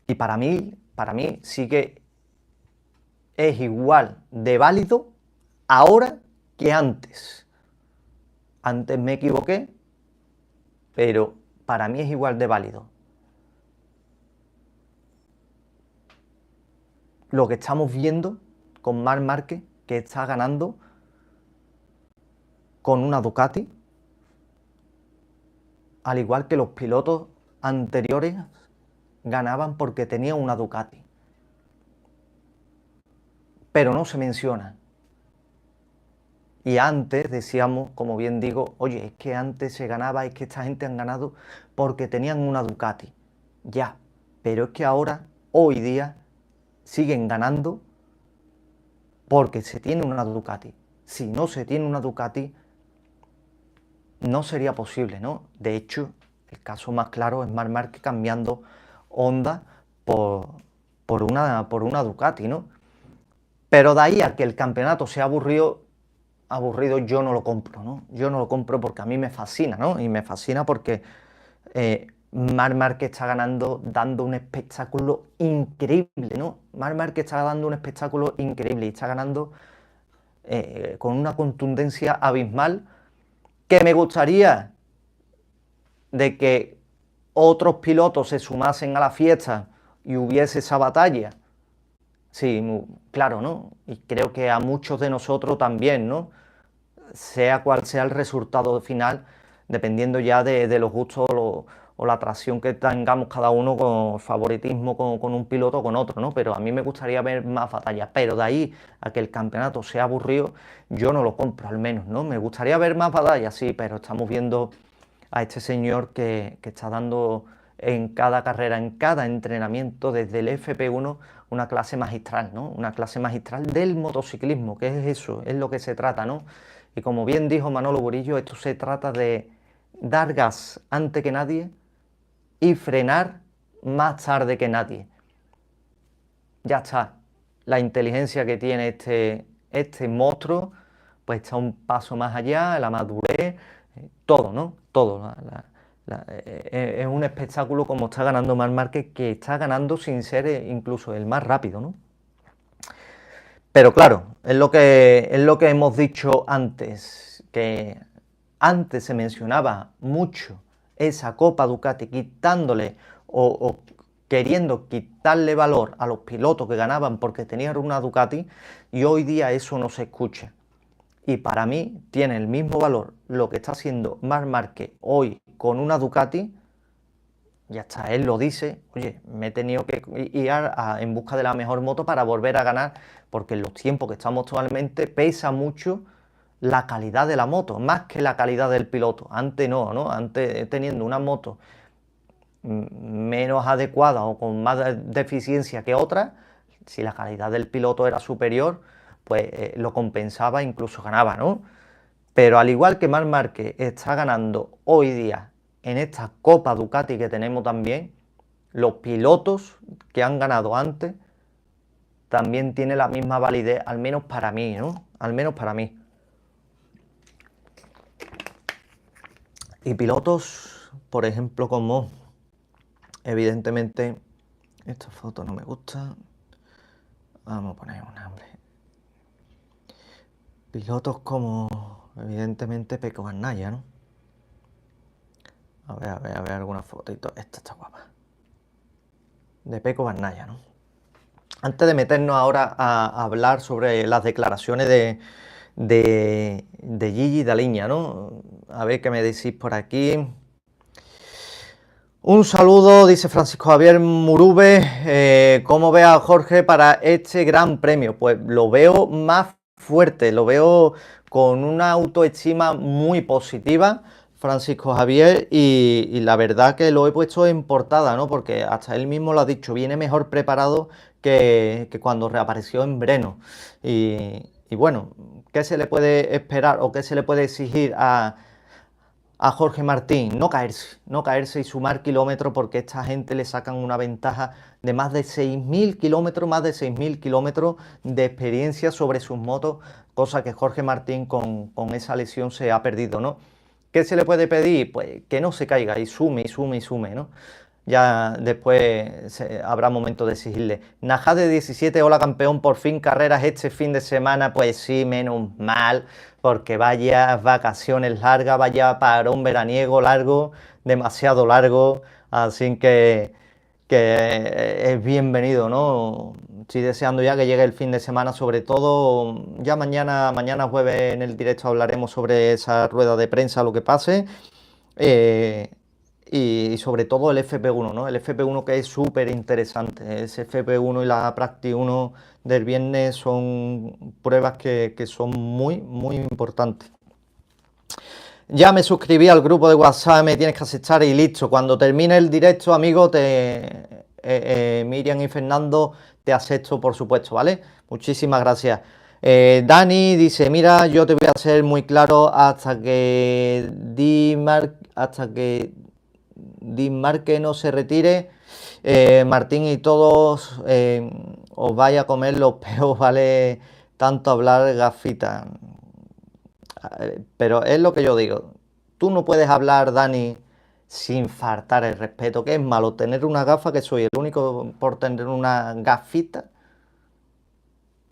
Y para mí sí que es igual de válido ahora que antes. Antes me equivoqué, pero para mí es igual de válido. Lo que estamos viendo con Marc Márquez, que está ganando con una Ducati, al igual que los pilotos anteriores ganaban porque tenían una Ducati. Pero no se menciona. Y antes decíamos, como bien digo, oye, es que antes se ganaba, es que esta gente han ganado porque tenían una Ducati. Ya, pero es que ahora, hoy día, siguen ganando porque se tiene una Ducati. Si no se tiene una Ducati, no sería posible, ¿no? De hecho, el caso más claro es Marc Márquez cambiando Honda por, por una Ducati, ¿no? Pero de ahí a que el campeonato sea aburrido yo no lo compro, ¿no? Yo no lo compro porque a mí me fascina, ¿no? Y me fascina porque Marc Márquez está ganando, dando un espectáculo increíble, ¿no? Marc Márquez está dando un espectáculo increíble y está ganando con una contundencia abismal que me gustaría de que otros pilotos se sumasen a la fiesta y hubiese esa batalla. Sí, claro, ¿no? Y creo que a muchos de nosotros también, ¿no? Sea cual sea el resultado final, dependiendo ya de los gustos o la atracción que tengamos cada uno con favoritismo con un piloto o con otro, ¿no? Pero a mí me gustaría ver más batallas, pero de ahí a que el campeonato sea aburrido, yo no lo compro al menos, ¿no? Me gustaría ver más batallas, sí, pero estamos viendo a este señor que está dando en cada carrera, en cada entrenamiento, desde el FP1, una clase magistral, ¿no? Una clase magistral del motociclismo, que es eso, es lo que se trata, ¿no? Y como bien dijo Manolo Burillo, esto se trata de dar gas antes que nadie y frenar más tarde que nadie. Ya está. La inteligencia que tiene este monstruo, pues está un paso más allá, la madurez, todo, ¿no? Todo. Es un espectáculo como está ganando Marc Márquez, que está ganando sin ser incluso el más rápido, ¿no? Pero claro, es lo que hemos dicho antes, que antes se mencionaba mucho esa Copa Ducati quitándole o queriendo quitarle valor a los pilotos que ganaban porque tenían una Ducati y hoy día eso no se escucha. Y para mí tiene el mismo valor lo que está haciendo Marc Márquez hoy con una Ducati. Ya está, él lo dice, oye, me he tenido que ir en busca de la mejor moto para volver a ganar, porque en los tiempos que estamos actualmente pesa mucho la calidad de la moto, más que la calidad del piloto. Antes no, ¿no? Antes teniendo una moto menos adecuada o con más deficiencia que otra, si la calidad del piloto era superior, pues lo compensaba, incluso ganaba, ¿no? Pero al igual que Marc Márquez está ganando hoy día en esta Copa Ducati que tenemos también, los pilotos que han ganado antes también tiene la misma validez, al menos para mí, ¿no? Al menos para mí. Y pilotos, por ejemplo, como, evidentemente, esta foto no me gusta. Vamos a poner un nombre. Pilotos como, evidentemente, Pecco Bagnaia, ¿no? A ver, alguna fotito. Esta está guapa. De Pecco Bagnaia, ¿no? Antes de meternos ahora a hablar sobre las declaraciones de Gigi Daliña, ¿no? A ver qué me decís por aquí. Un saludo, dice Francisco Javier Murube. ¿Cómo ve a Jorge para este gran premio? Pues lo veo más fuerte, lo veo con una autoestima muy positiva, Francisco Javier, y la verdad que lo he puesto en portada, ¿no? Porque hasta él mismo lo ha dicho, viene mejor preparado que cuando reapareció en Breno. Y bueno, ¿qué se le puede esperar o qué se le puede exigir a Jorge Martín? No caerse y sumar kilómetros, porque esta gente le sacan una ventaja de más de 6.000 kilómetros, más de 6.000 kilómetros de experiencia sobre sus motos, cosa que Jorge Martín con esa lesión se ha perdido, ¿no? ¿Qué se le puede pedir? Pues que no se caiga y sume, ¿no? Ya después habrá momento de exigirle. Najade 17, hola campeón, por fin carreras este fin de semana. Pues sí, menos mal, porque vaya vacaciones largas, vaya parón veraniego largo, demasiado largo, así que es bienvenido, ¿no? Estoy deseando ya que llegue el fin de semana, sobre todo ya mañana jueves en el directo hablaremos sobre esa rueda de prensa, lo que pase. Y sobre todo el FP1, ¿no? El FP1, que es súper interesante. Ese FP1 y la Practi 1 del viernes son pruebas que son muy, muy importantes. Ya me suscribí al grupo de WhatsApp, me tienes que aceptar y listo. Cuando termine el directo, amigo, Miriam y Fernando, te acepto, por supuesto, ¿vale? Muchísimas gracias. Dani dice, mira, yo te voy a ser muy claro hasta que Marque no se retire, Martín y todos os vaya a comer los peos, ¿vale? Tanto hablar gafita. Pero es lo que yo digo. Tú no puedes hablar, Dani, sin faltar el respeto. Que es malo tener una gafa, que soy el único por tener una gafita.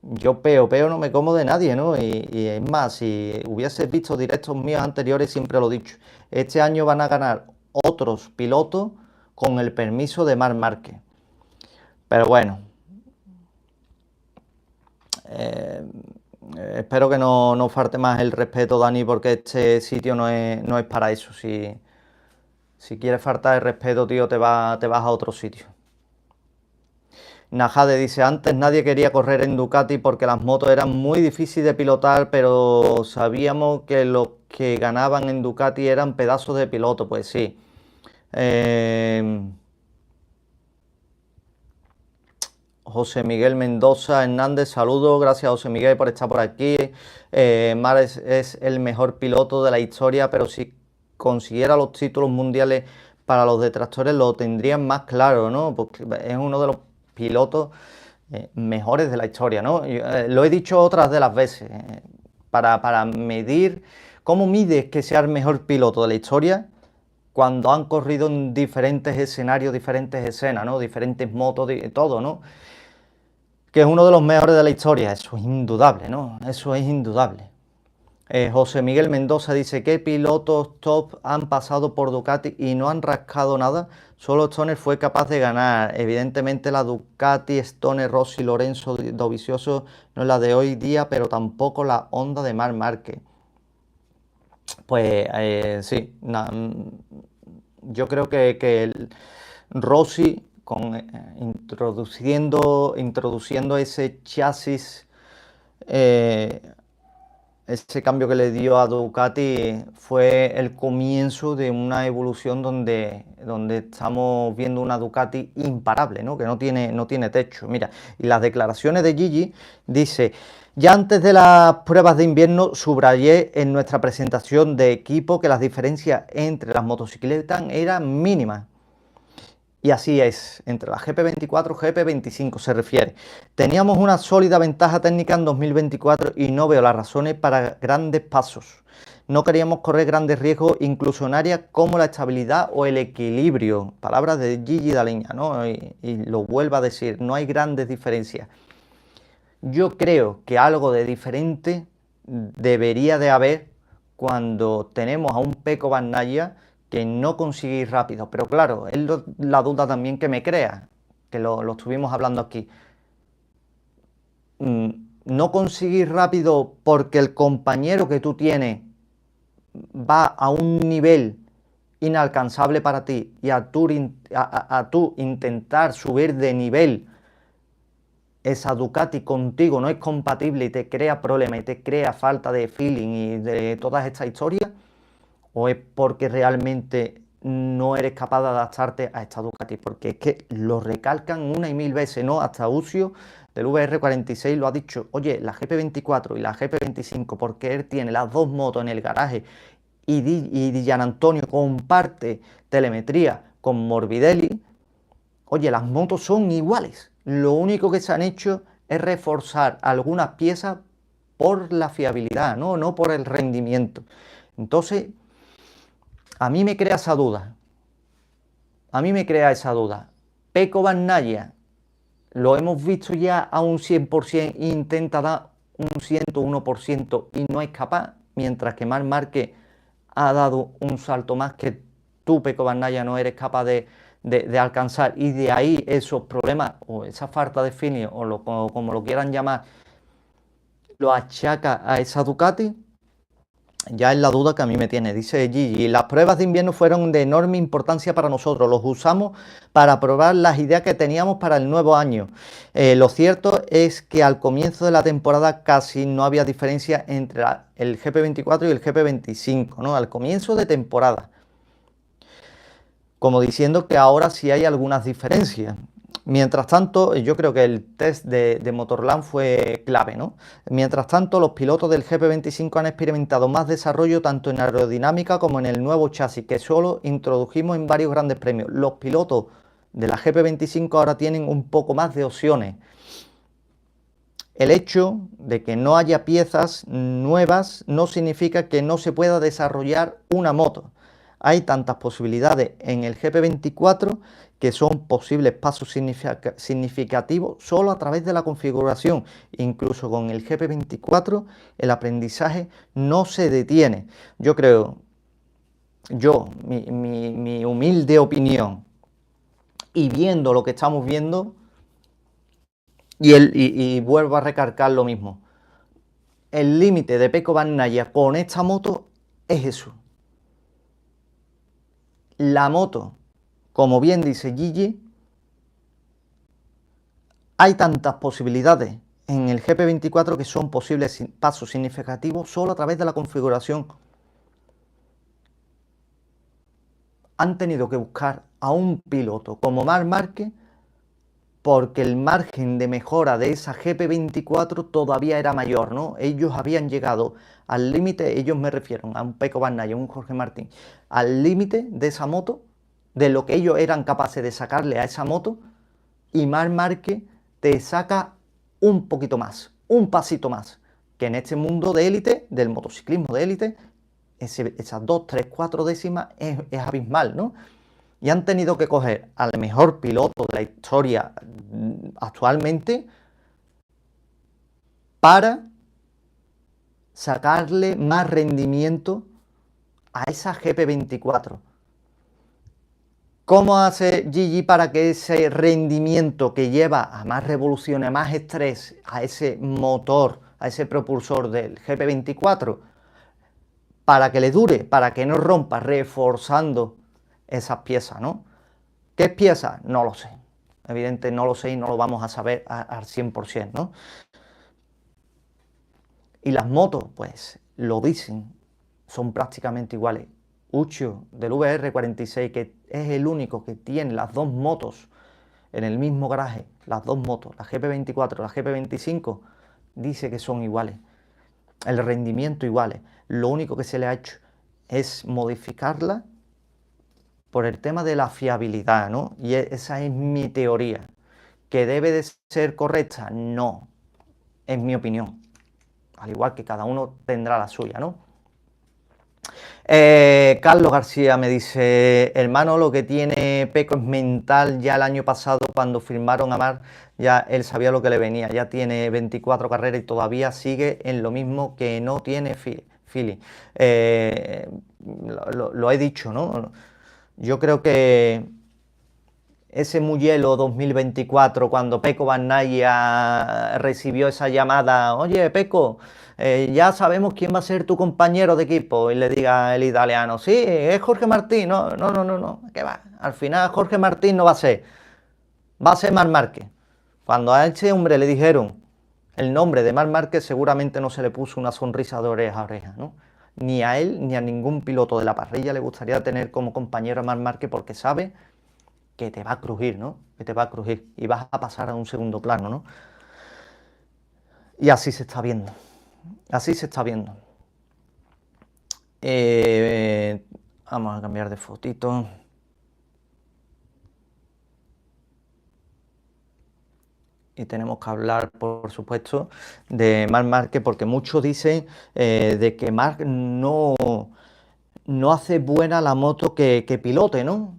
Yo peo no me como de nadie, ¿no? Y es más, si hubieses visto directos míos anteriores, siempre lo he dicho. Este año van a ganar otros pilotos con el permiso de Marc Márquez. Pero bueno. Espero que no falte más el respeto, Dani, porque este sitio no es para eso. Si quieres faltar el respeto, tío, te vas a otro sitio. Najade dice, antes nadie quería correr en Ducati porque las motos eran muy difíciles de pilotar, pero sabíamos que los que ganaban en Ducati eran pedazos de piloto. Pues sí. José Miguel Mendoza Hernández, saludos, gracias José Miguel por estar por aquí. Mares es el mejor piloto de la historia, pero si consiguiera los títulos mundiales, para los detractores lo tendrían más claro, ¿no? Porque es uno de los pilotos mejores de la historia, ¿no? Yo, lo he dicho otras de las veces, para medir, ¿cómo mides que sea el mejor piloto de la historia? Cuando han corrido en diferentes escenarios, diferentes escenas, ¿no? Diferentes motos, todo, ¿no? Que es uno de los mejores de la historia, eso es indudable, ¿no? Eso es indudable. José Miguel Mendoza dice, ¿qué pilotos top han pasado por Ducati y no han rascado nada? Solo Stoner fue capaz de ganar. Evidentemente la Ducati, Stoner, Rossi, Lorenzo, Dovizioso no es la de hoy día, pero tampoco la Honda de Marc Márquez. Pues sí, yo creo que el Rossi, introduciendo ese chasis, ese cambio que le dio a Ducati, fue el comienzo de una evolución donde estamos viendo una Ducati imparable, ¿no? Que no tiene techo. Mira, y las declaraciones de Gigi, dice, ya antes de las pruebas de invierno subrayé en nuestra presentación de equipo que las diferencias entre las motocicletas eran mínimas. Y así es, entre la GP24 y GP25 se refiere. Teníamos una sólida ventaja técnica en 2024 y no veo las razones para grandes pasos. No queríamos correr grandes riesgos, incluso en áreas como la estabilidad o el equilibrio. Palabras de Gigi Daleña, ¿no? Y lo vuelvo a decir, no hay grandes diferencias. Yo creo que algo de diferente debería de haber cuando tenemos a un Pecco Bagnaia que no consigue ir rápido. Pero claro, es la duda también que me crea, que lo estuvimos hablando aquí. No conseguir rápido porque el compañero que tú tienes va a un nivel inalcanzable para ti y a tú intentar subir de nivel, esa Ducati contigo no es compatible y te crea problemas y te crea falta de feeling y de todas estas historias, o es porque realmente no eres capaz de adaptarte a esta Ducati, porque es que lo recalcan una y mil veces, ¿no? Hasta Ucio del VR46 lo ha dicho, oye, la GP24 y la GP25, porque él tiene las dos motos en el garaje y Gian Antonio comparte telemetría con Morbidelli. Oye, las motos son iguales. Lo único que se han hecho es reforzar algunas piezas por la fiabilidad, no por el rendimiento. Entonces, a mí me crea esa duda. A mí me crea esa duda. Pecco Bagnaia, lo hemos visto ya a un 100%, intenta dar un 101% y no es capaz, mientras que Marc Márquez ha dado un salto más que tú, Pecco Bagnaia, no eres capaz de alcanzar, y de ahí esos problemas o esa falta de feeling o como lo quieran llamar, lo achaca a esa Ducati. Ya es la duda que a mí me tiene, dice Gigi. Las pruebas de invierno fueron de enorme importancia para nosotros. Los usamos para probar las ideas que teníamos para el nuevo año. Lo cierto es que al comienzo de la temporada casi no había diferencia entre el GP24 y el GP25, ¿no? Al comienzo de temporada. Como diciendo que ahora sí hay algunas diferencias. Mientras tanto, yo creo que el test de Motorland fue clave, ¿no? Mientras tanto, los pilotos del GP25 han experimentado más desarrollo tanto en aerodinámica como en el nuevo chasis que solo introdujimos en varios grandes premios. Los pilotos de la GP25 ahora tienen un poco más de opciones. El hecho de que no haya piezas nuevas no significa que no se pueda desarrollar una moto. Hay tantas posibilidades en el GP24 que son posibles pasos significativos solo a través de la configuración. Incluso con el GP24 el aprendizaje no se detiene. Yo creo, mi humilde opinión, y viendo lo que estamos viendo, y vuelvo a recalcar lo mismo, el límite de Pecco Bagnaia con esta moto es eso. La moto, como bien dice Gigi, hay tantas posibilidades en el GP24 que son posibles pasos significativos solo a través de la configuración. Han tenido que buscar a un piloto como Marc Márquez porque el margen de mejora de esa GP24 todavía era mayor, ¿no? Ellos habían llegado al límite, ellos me refiero a un Pecco Bagnaia, un Jorge Martín, al límite de esa moto, de lo que ellos eran capaces de sacarle a esa moto, y Marc Márquez te saca un poquito más, un pasito más, que en este mundo de élite, del motociclismo de élite, esas 2, 3, 4 décimas es abismal, ¿no? Y han tenido que coger al mejor piloto de la historia actualmente para sacarle más rendimiento a esa GP24. ¿Cómo hace Gigi para que ese rendimiento que lleva a más revoluciones, a más estrés, a ese motor, a ese propulsor del GP24, para que le dure, para que no rompa, reforzando esas piezas, ¿no? ¿Qué es pieza? No lo sé. Evidente no lo sé y no lo vamos a saber al 100%, ¿no? Y las motos, pues, lo dicen, son prácticamente iguales. Ucho del VR46, que es el único que tiene las dos motos en el mismo garaje, las dos motos, la GP24 y la GP25, dice que son iguales. El rendimiento iguales. Lo único que se le ha hecho es modificarla por el tema de la fiabilidad, ¿no? Y esa es mi teoría. ¿Que debe de ser correcta? No, es mi opinión. Al igual que cada uno tendrá la suya, ¿no? Carlos García me dice, hermano, lo que tiene Peco es mental. Ya el año pasado cuando firmaron a Mar, ya él sabía lo que le venía. Ya tiene 24 carreras y todavía sigue en lo mismo, que no tiene feeling. Lo he dicho, ¿no? Yo creo que ese Mugello 2024, cuando Peco Bagnaia recibió esa llamada, oye, Peco, ya sabemos quién va a ser tu compañero de equipo, y le diga el italiano, sí, es Jorge Martín, no, no, no, no, no, ¿qué va? Al final Jorge Martín no va a ser Marc Márquez. Cuando a ese hombre le dijeron el nombre de Marc Márquez, seguramente no se le puso una sonrisa de oreja a oreja, ¿no? Ni a él ni a ningún piloto de la parrilla le gustaría tener como compañero a Marc Márquez, porque sabe que te va a crujir, ¿no? Que te va a crujir y vas a pasar a un segundo plano, ¿no? Y así se está viendo. Así se está viendo. Vamos a cambiar de fotito. Y tenemos que hablar, por supuesto, de Marc Márquez, porque muchos dicen de que Marc no hace buena la moto que pilote, ¿no?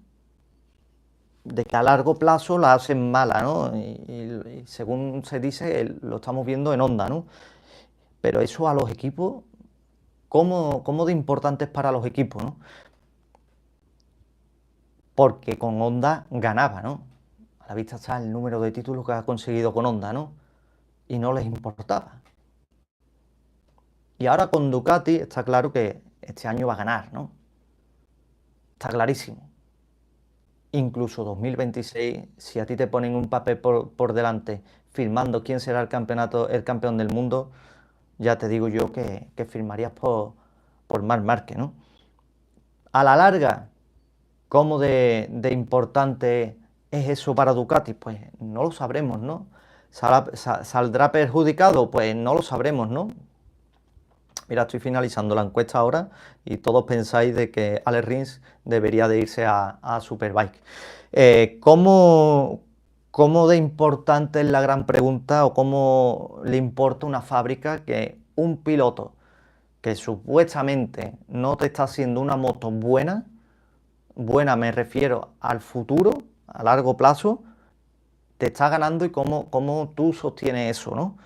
De que a largo plazo la hacen mala, ¿no? Y según se dice, lo estamos viendo en Honda, ¿no? Pero eso a los equipos, ¿cómo de importante es para los equipos, ¿no? Porque con Honda ganaba, ¿no? A la vista está el número de títulos que ha conseguido con Honda, ¿no? Y no les importaba. Y ahora con Ducati está claro que este año va a ganar, ¿no? Está clarísimo. Incluso 2026, si a ti te ponen un papel por delante firmando quién será el campeón del mundo, ya te digo yo que firmarías por Marc Márquez, ¿no? A la larga, ¿cómo de importante es eso para Ducati? Pues no lo sabremos, ¿no? ¿Saldrá perjudicado? Pues no lo sabremos, ¿no? Mira, estoy finalizando la encuesta ahora y todos pensáis de que Alex Rins debería de irse a Superbike. ¿Cómo de importante es la gran pregunta, o cómo le importa a una fábrica que un piloto que supuestamente no te está haciendo una moto buena? Buena me refiero al futuro, a largo plazo, te está ganando, y cómo tú sostienes eso, ¿no?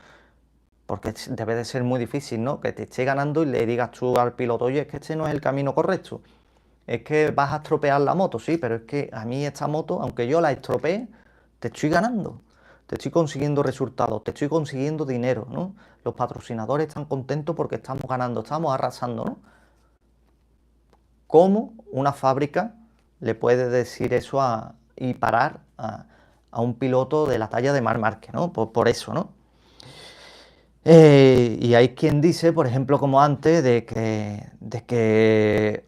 Porque debe de ser muy difícil, ¿no? Que te esté ganando y le digas tú al piloto, oye, es que este no es el camino correcto. Es que vas a estropear la moto, sí, pero es que a mí esta moto, aunque yo la estropee, te estoy ganando. Te estoy consiguiendo resultados, te estoy consiguiendo dinero, ¿no? Los patrocinadores están contentos porque estamos ganando, estamos arrasando, ¿no? ¿Cómo una fábrica le puede decir eso y parar a un piloto de la talla de Marc Márquez, ¿no? Por eso, ¿no? Y hay quien dice, por ejemplo, como antes, de que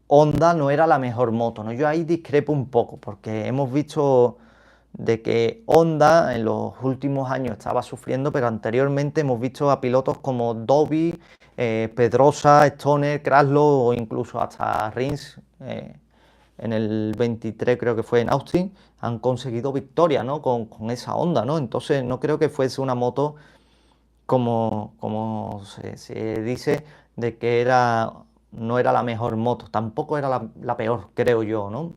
Honda no era la mejor moto, ¿no? Yo ahí discrepo un poco, porque hemos visto de que Honda en los últimos años estaba sufriendo, pero anteriormente hemos visto a pilotos como Doby, Pedrosa, Stoner, Kraslow o incluso hasta Rins, en el 23 creo que fue en Austin, han conseguido victoria, ¿no? Con esa Honda, ¿no? Entonces no creo que fuese una moto como se dice, de que no era la mejor moto, tampoco era la peor, creo yo, ¿no?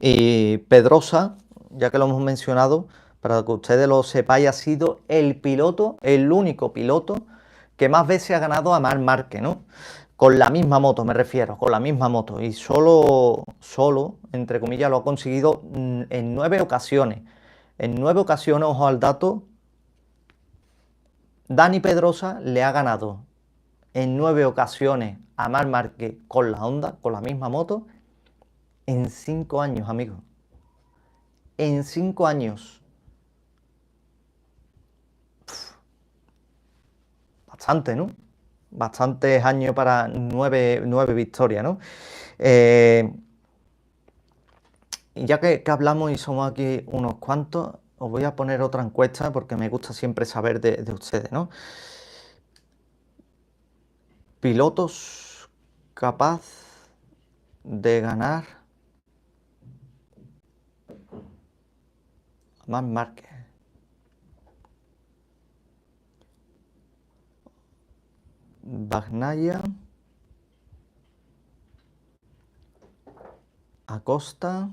Y Pedrosa, ya que lo hemos mencionado, para que ustedes lo sepáis, ha sido el único piloto que más veces ha ganado a Marc Márquez, ¿no? Con la misma moto, me refiero, con la misma moto. Y solo, entre comillas, lo ha conseguido en 9 ocasiones. En 9 ocasiones, ojo al dato, Dani Pedrosa le ha ganado en 9 ocasiones a Marc Márquez con la Honda, con la misma moto, en 5 años, amigos. En 5 años. Bastante, ¿no? Bastantes años para nueve victorias, ¿no? Y ya que hablamos y somos aquí unos cuantos, os voy a poner otra encuesta porque me gusta siempre saber de ustedes, ¿no? Pilotos capaz de ganar Marc Márquez. Bagnaia. Acosta.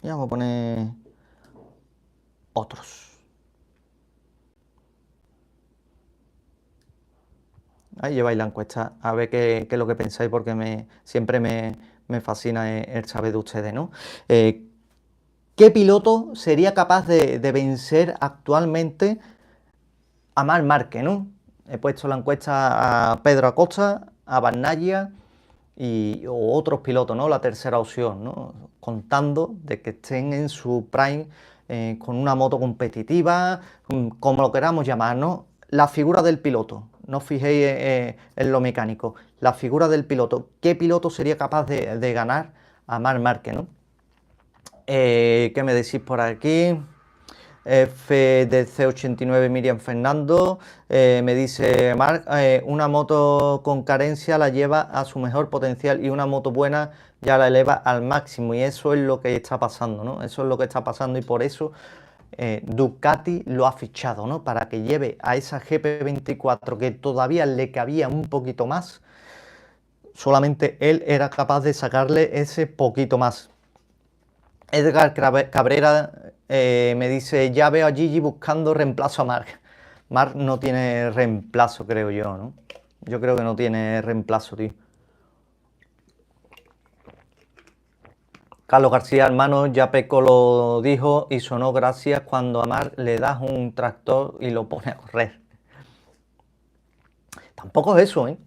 Y vamos a poner otros. Ahí lleváis la encuesta, a ver qué es lo que pensáis, porque siempre me fascina el saber de ustedes, ¿no? ¿Qué piloto sería capaz de vencer actualmente a Marc Márquez, ¿no? He puesto la encuesta a Pedro Acosta, a Bagnaia o otros pilotos, ¿no? La tercera opción, ¿no? Contando de que estén en su prime con una moto competitiva, como lo queramos llamar, ¿no? La figura del piloto, no os fijéis en lo mecánico, la figura del piloto. ¿Qué piloto sería capaz de ganar a Marc Márquez, ¿no? ¿Qué me decís por aquí? FDC89 Miriam Fernando me dice: Marc, una moto con carencia la lleva a su mejor potencial y una moto buena ya la eleva al máximo, y eso es lo que está pasando, ¿no? Eso es lo que está pasando, y por eso Ducati lo ha fichado, ¿no? Para que lleve a esa GP24 que todavía le cabía un poquito más. Solamente él era capaz de sacarle ese poquito más. Edgar Cabrera me dice: ya veo a Gigi buscando reemplazo a Marc. Marc no tiene reemplazo, creo yo, ¿no? Yo creo que no tiene reemplazo, tío. Carlos García, hermano, ya Peco lo dijo y sonó gracias cuando a Marc le das un tractor y lo pone a correr. Tampoco es eso, ¿eh?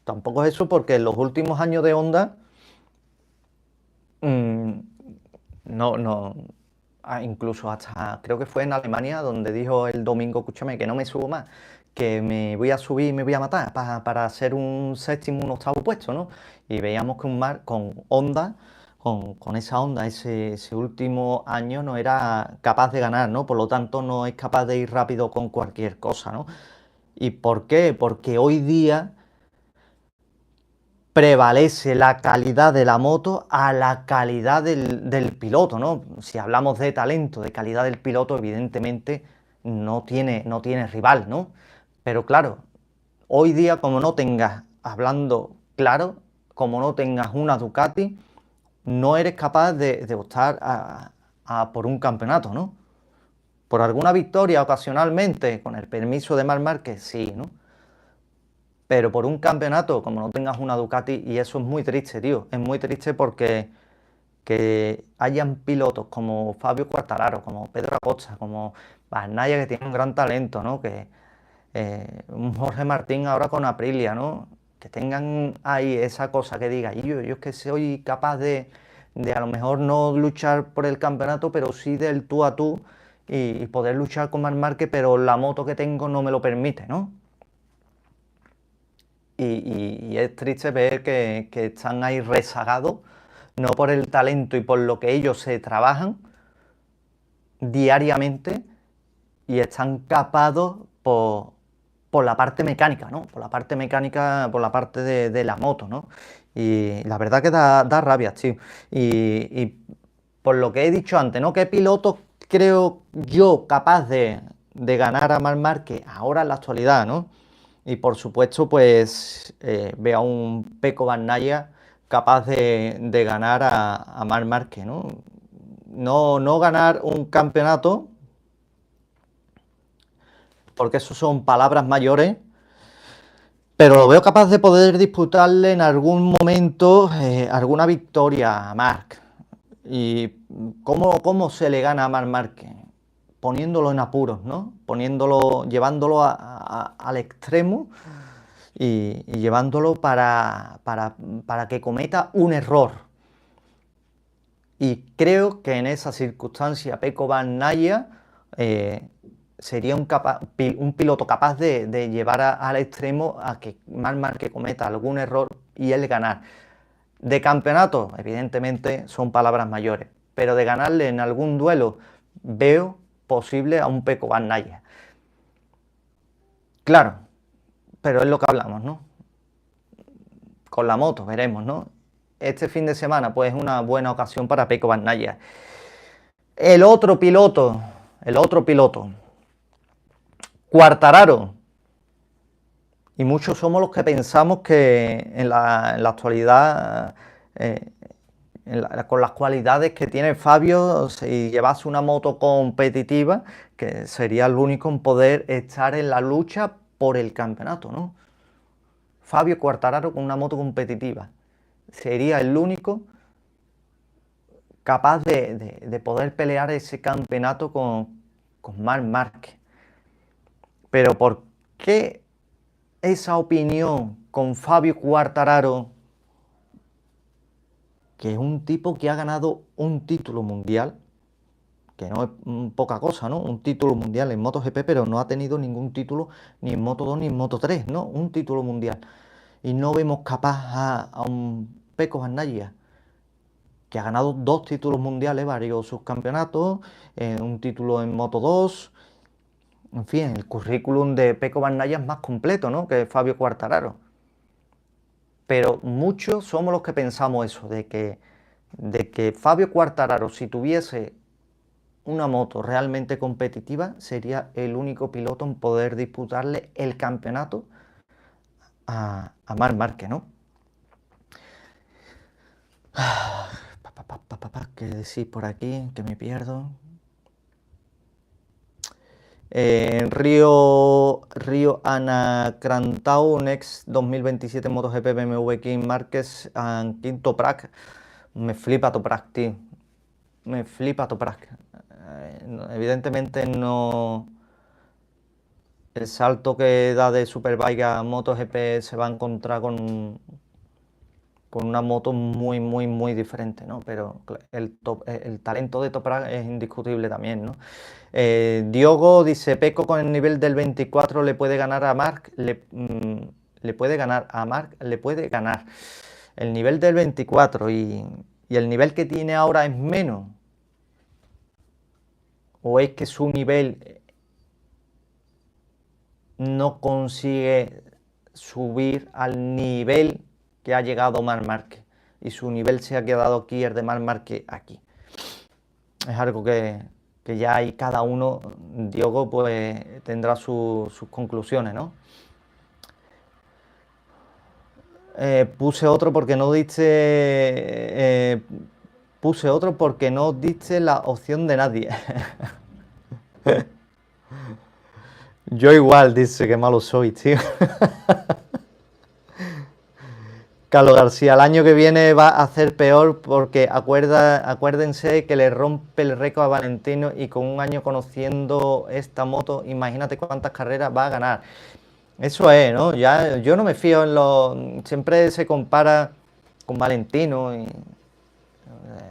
Tampoco es eso, porque en los últimos años de Honda no, incluso hasta creo que fue en Alemania donde dijo el domingo: escúchame, que no me subo más, que me voy a subir y me voy a matar para hacer un séptimo, un octavo puesto, ¿no? Y veíamos que un Marc con Honda, con esa Honda, ese último año no era capaz de ganar, ¿no? Por lo tanto, no es capaz de ir rápido con cualquier cosa, ¿no? ¿Y por qué? Porque hoy día prevalece la calidad de la moto a la calidad del piloto, ¿no? Si hablamos de talento, de calidad del piloto, evidentemente no tiene rival, ¿no? Pero claro, hoy día, como no tengas, hablando claro, como no tengas una Ducati, no eres capaz de optar por un campeonato, ¿no? Por alguna victoria ocasionalmente, con el permiso de Marc Márquez, sí, ¿no? Pero por un campeonato, como no tengas una Ducati, y eso es muy triste, tío. Es muy triste porque que hayan pilotos como Fabio Quartararo, como Pedro Acosta, como Bagnaia, que tiene un gran talento, ¿no? Que un Jorge Martín ahora con Aprilia, ¿no? Que tengan ahí esa cosa que diga: yo es que soy capaz de a lo mejor no luchar por el campeonato, pero sí del tú a tú, y poder luchar con Marc Márquez, pero la moto que tengo no me lo permite, ¿no? Y es triste ver que están ahí rezagados, no por el talento y por lo que ellos se trabajan diariamente, y están capados por la parte mecánica, ¿no? Por la parte mecánica, por la parte de la moto, ¿no? Y la verdad que da rabia, tío. Y por lo que he dicho antes, ¿no? ¿Qué piloto creo yo capaz de ganar a Marc Márquez ahora en la actualidad, ¿no? Y por supuesto, pues veo a un Pecco Bagnaia capaz de ganar a Marc Márquez, ¿no? No ganar un campeonato, porque eso son palabras mayores, pero lo veo capaz de poder disputarle en algún momento alguna victoria a Marc. ¿Y cómo se le gana a Marc Márquez? Poniéndolo en apuros, ¿no? Llevándolo al extremo, y llevándolo para que cometa un error. Y creo que en esa circunstancia Pecco Bagnaia sería un piloto capaz de llevar al extremo a que Marc Márquez cometa algún error y él ganar. De campeonato, evidentemente, son palabras mayores, pero de ganarle en algún duelo veo posible a un Pecco Bagnaia. Claro, pero es lo que hablamos, ¿no? Con la moto, veremos, ¿no? Este fin de semana, pues, es una buena ocasión para Pecco Bagnaia. El otro piloto, Quartararo. Y muchos somos los que pensamos que en la actualidad, eh, con las cualidades que tiene Fabio, si llevase una moto competitiva, que sería el único en poder estar en la lucha por el campeonato, ¿no? Fabio Quartararo con una moto competitiva. Sería el único capaz de poder pelear ese campeonato con Marc Márquez. Pero ¿por qué esa opinión con Fabio Quartararo, que es un tipo que ha ganado un título mundial, que no es poca cosa, ¿no? Un título mundial en MotoGP, pero no ha tenido ningún título ni en Moto2 ni en Moto3, ¿no? Un título mundial. Y no vemos capaz a un Pecco Bagnaia, que ha ganado 2 títulos mundiales, varios subcampeonatos, un título en Moto2. En fin, el currículum de Pecco Bagnaia es más completo, ¿no?, que Fabio Quartararo. Pero muchos somos los que pensamos eso, de que Fabio Quartararo, si tuviese una moto realmente competitiva, sería el único piloto en poder disputarle el campeonato a Marc Márquez, ¿no? ¿Qué decir por aquí? Que me pierdo. Río Anacrantau Next 2027 MotoGP BMW King Márquez King Toprak. Me flipa Toprak, tío. Me flipa Toprak. Evidentemente no. El salto que da de Superbike a MotoGP se va a encontrar con una moto muy, muy, muy diferente, ¿no? Pero el talento de Toprak es indiscutible también, ¿no? Diogo dice, Pecco con el nivel del 24 le puede ganar a Marc, le puede ganar a Marc, le puede ganar. El nivel del 24 y el nivel que tiene ahora es menos. ¿O es que su nivel no consigue subir al nivel que ha llegado Marc Márquez? Y su nivel se ha quedado aquí, el de Marc Márquez, aquí. Es algo que ya hay cada uno, Diogo, pues tendrá sus conclusiones, ¿no? Puse otro porque no diste la opción de nadie. Yo igual, dice, que malo soy, tío. Carlos García, el año que viene va a hacer peor porque acuérdense que le rompe el récord a Valentino y con un año conociendo esta moto, imagínate cuántas carreras va a ganar. Eso es, ¿no? Ya, yo no me fío en lo. Siempre se compara con Valentino y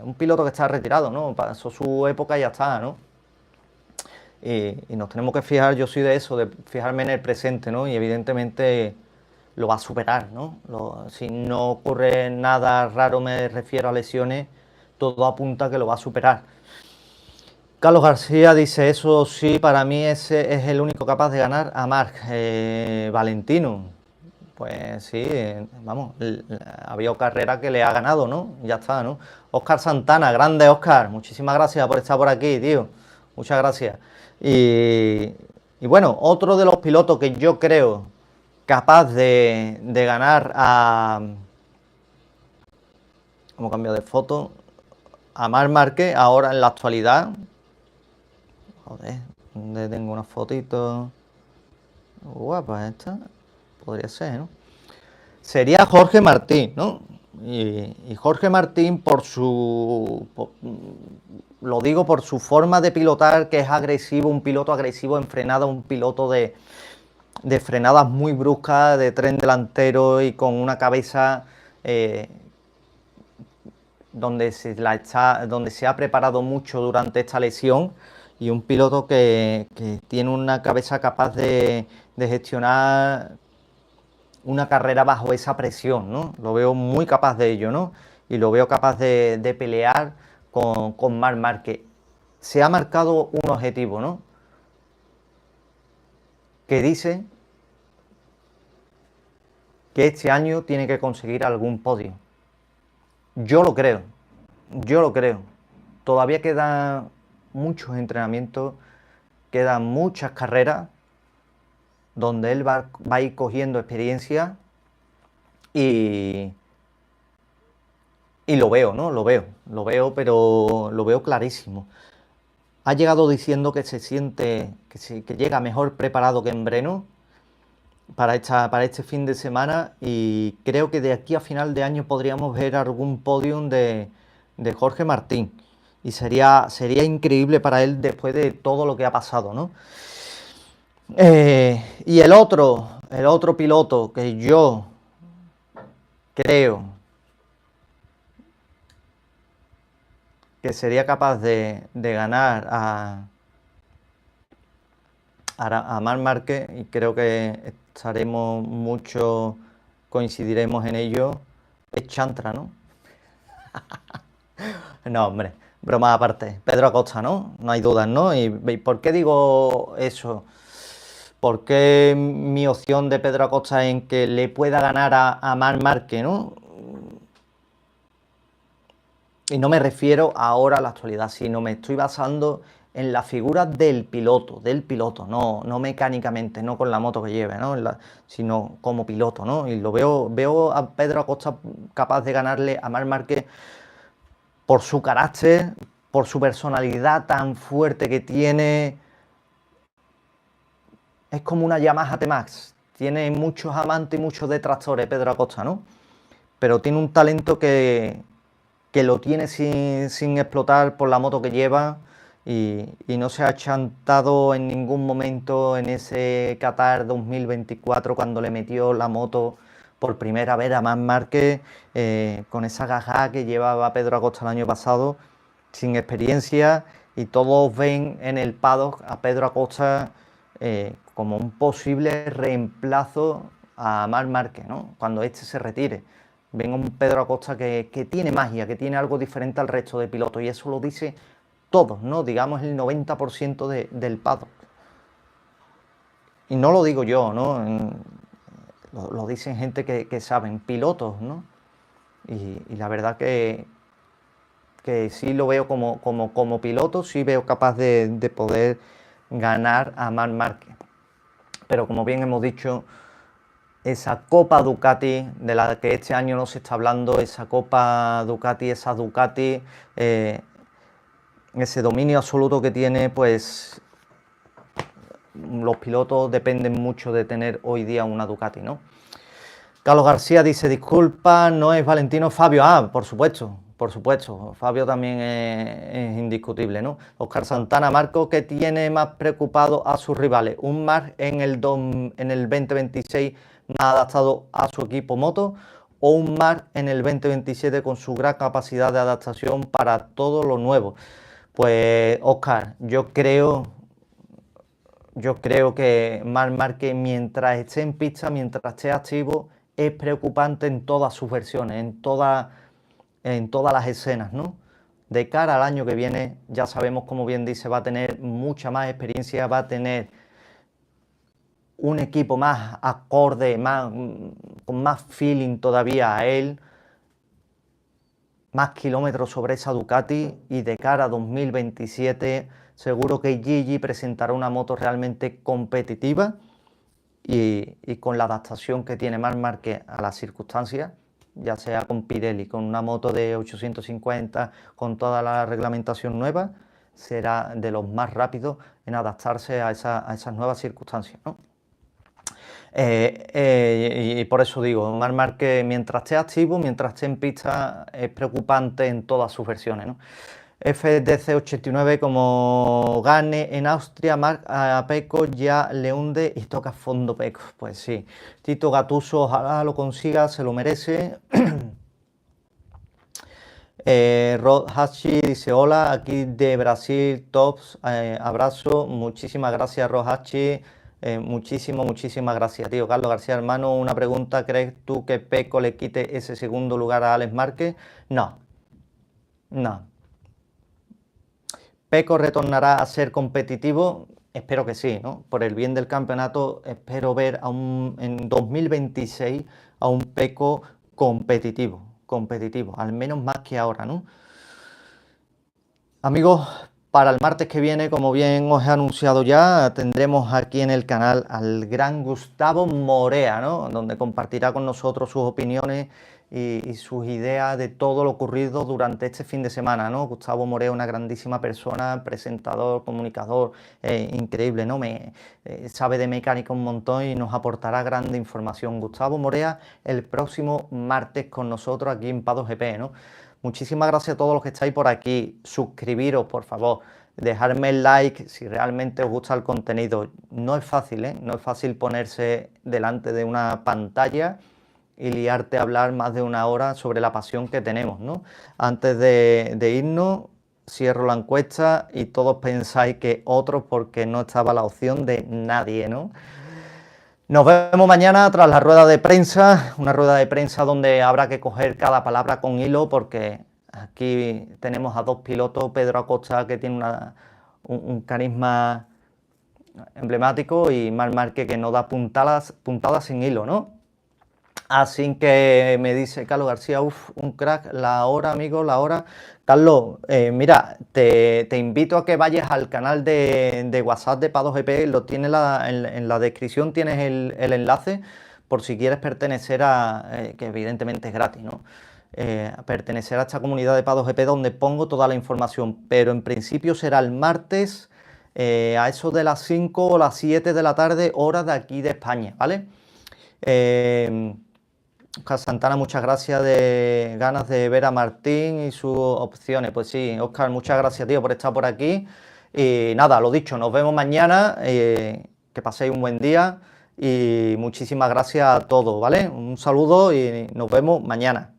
un piloto que está retirado, ¿no? Pasó su época y ya está, ¿no? Y nos tenemos que fijar, yo soy de eso, de fijarme en el presente, ¿no? Y evidentemente lo va a superar, ¿no? Si no ocurre nada raro, me refiero a lesiones, todo apunta a que lo va a superar. Carlos García dice, eso sí, para mí ese es el único capaz de ganar a Marc. Valentino, pues sí, vamos, había carrera que le ha ganado, ¿no? Ya está, ¿no? Óscar Santana, grande Óscar, muchísimas gracias por estar por aquí, tío. Muchas gracias. Y, y bueno, otro de los pilotos que yo creo capaz de ganar a. Hemos cambiado de foto. A Marc Márquez, ahora en la actualidad. Joder, ¿dónde tengo una fotito? Guapa esta. Podría ser, ¿no? Sería Jorge Martín, ¿no? Y Jorge Martín, lo digo por su forma de pilotar, que es agresivo, un piloto agresivo en frenada, un piloto de frenadas muy bruscas, de tren delantero y con una cabeza donde se ha preparado mucho durante esta lesión, y un piloto que tiene una cabeza capaz de gestionar una carrera bajo esa presión, ¿no? Lo veo muy capaz de ello, ¿no? Y lo veo capaz de pelear con Marc Márquez. Se ha marcado un objetivo, ¿no? Que dice que este año tiene que conseguir algún podio. Yo lo creo. Todavía queda muchos entrenamientos, quedan muchas carreras donde él va a ir cogiendo experiencia y lo veo, ¿no? Lo veo, pero lo veo clarísimo. Ha llegado diciendo que se siente, que llega mejor preparado que en Breno para este fin de semana, y creo que de aquí a final de año podríamos ver algún podium de Jorge Martín. Y sería increíble para él después de todo lo que ha pasado, ¿no? Y el otro piloto que yo creo que sería capaz de ganar a Marc Márquez, y creo que coincidiremos en ello, es Chantra, ¿no? No, hombre, broma aparte. Pedro Acosta, ¿no? No hay dudas, ¿no? ¿Y por qué digo eso? ¿Por qué mi opción de Pedro Acosta en que le pueda ganar a Marc Márquez, ¿no? Y no me refiero ahora a la actualidad, sino me estoy basando en la figura del piloto, no mecánicamente, no con la moto que lleve, ¿no? Sino como piloto, ¿no? Y veo a Pedro Acosta capaz de ganarle a Marc Márquez por su carácter, por su personalidad tan fuerte que tiene. Es como una Yamaha T-Max. Tiene muchos amantes y muchos detractores, Pedro Acosta, ¿no? Pero tiene un talento que lo tiene sin explotar por la moto que lleva, y no se ha chantado en ningún momento en ese Qatar 2024 cuando le metió la moto por primera vez a Marc Márquez, con esa gaja que llevaba Pedro Acosta el año pasado, sin experiencia, y todos ven en el paddock a Pedro Acosta como un posible reemplazo a Marc Márquez, ¿no? Cuando este se retire. Ven a un Pedro Acosta que tiene magia, que tiene algo diferente al resto de pilotos, y eso lo dice todos, ¿no? Digamos el 90% del paddock. Y no lo digo yo, ¿no? Lo dicen gente que saben, pilotos, ¿no? Y la verdad que sí lo veo como piloto, sí veo capaz de poder ganar a Marc Márquez. Pero como bien hemos dicho, esa Copa Ducati, de la que este año no se está hablando, esa Copa Ducati, esa Ducati, ese dominio absoluto que tiene, pues los pilotos dependen mucho de tener hoy día una Ducati, ¿no? Carlos García dice, disculpa, no es Valentino, Fabio. Ah, por supuesto. Fabio también es indiscutible, ¿no? Oscar Santana, Marco, ¿qué tiene más preocupado a sus rivales? ¿Un Marc en el 2026 más adaptado a su equipo moto, o un Marc en el 2027 con su gran capacidad de adaptación para todo lo nuevo? Pues, Oscar, yo creo que Marc Márquez, mientras esté en pista, mientras esté activo, es preocupante en todas sus versiones, en todas las escenas, ¿no? De cara al año que viene, ya sabemos, como bien dice, va a tener mucha más experiencia, va a tener un equipo más acorde, con más feeling todavía a él, más kilómetros sobre esa Ducati, y de cara a 2027 seguro que Gigi presentará una moto realmente competitiva, y con la adaptación que tiene Marc Márquez a las circunstancias, ya sea con Pirelli, con una moto de 850, con toda la reglamentación nueva, será de los más rápidos en adaptarse a esas nuevas circunstancias, ¿no? Y por eso digo, Marc Márquez, mientras esté activo, mientras esté en pista, es preocupante en todas sus versiones, ¿no? FDC89, como gane en Austria, a Pecco ya le hunde y toca fondo Pecco. Pues sí, Tito Gattuso, ojalá lo consiga, se lo merece. Rod Hachi dice, hola, aquí de Brasil, tops, abrazo, muchísimas gracias Rod Hachi, muchísimas gracias, tío. Carlos García, hermano, una pregunta, ¿crees tú que Pecco le quite ese segundo lugar a Alex Márquez? No. Pecco retornará a ser competitivo, espero que sí, ¿no? Por el bien del campeonato, espero ver en 2026 a un Pecco competitivo, al menos más que ahora, ¿no? Amigos, Para el martes que viene, como bien os he anunciado ya, tendremos aquí en el canal al gran Gustavo Morea, ¿no? Donde compartirá con nosotros sus opiniones y sus ideas de todo lo ocurrido durante este fin de semana, ¿no? Gustavo Morea, una grandísima persona, presentador, comunicador, increíble, ¿no? Sabe de mecánica un montón y nos aportará grande información. Gustavo Morea el próximo martes con nosotros aquí en Paddock, ¿no? Muchísimas gracias a todos los que estáis por aquí. Suscribiros, por favor. Dejarme el like si realmente os gusta el contenido. No es fácil, ¿eh? No es fácil ponerse delante de una pantalla y liarte a hablar más de una hora sobre la pasión que tenemos, ¿no? Antes de irnos, cierro la encuesta y todos pensáis que otros porque no estaba la opción de nadie, ¿no? Nos vemos mañana tras la rueda de prensa, una rueda de prensa donde habrá que coger cada palabra con hilo porque aquí tenemos a dos pilotos, Pedro Acosta que tiene un carisma emblemático y Marc Márquez que no da puntadas sin hilo, ¿no? Así que me dice Carlos García, uff, un crack, la hora, amigo, la hora. Carlos, mira, te invito a que vayas al canal de WhatsApp de Paddock, lo tiene en la descripción, tienes el enlace, por si quieres pertenecer que evidentemente es gratis, ¿no? Pertenecer a esta comunidad de Paddock donde pongo toda la información, pero en principio será el martes a eso de las 5 o las 7 de la tarde, hora de aquí de España, ¿vale? Oscar Santana, muchas gracias, de ganas de ver a Martín y sus opciones. Pues sí, Oscar, muchas gracias, tío, por estar por aquí. Y nada, lo dicho, nos vemos mañana, que paséis un buen día y muchísimas gracias a todos, ¿vale? Un saludo y nos vemos mañana.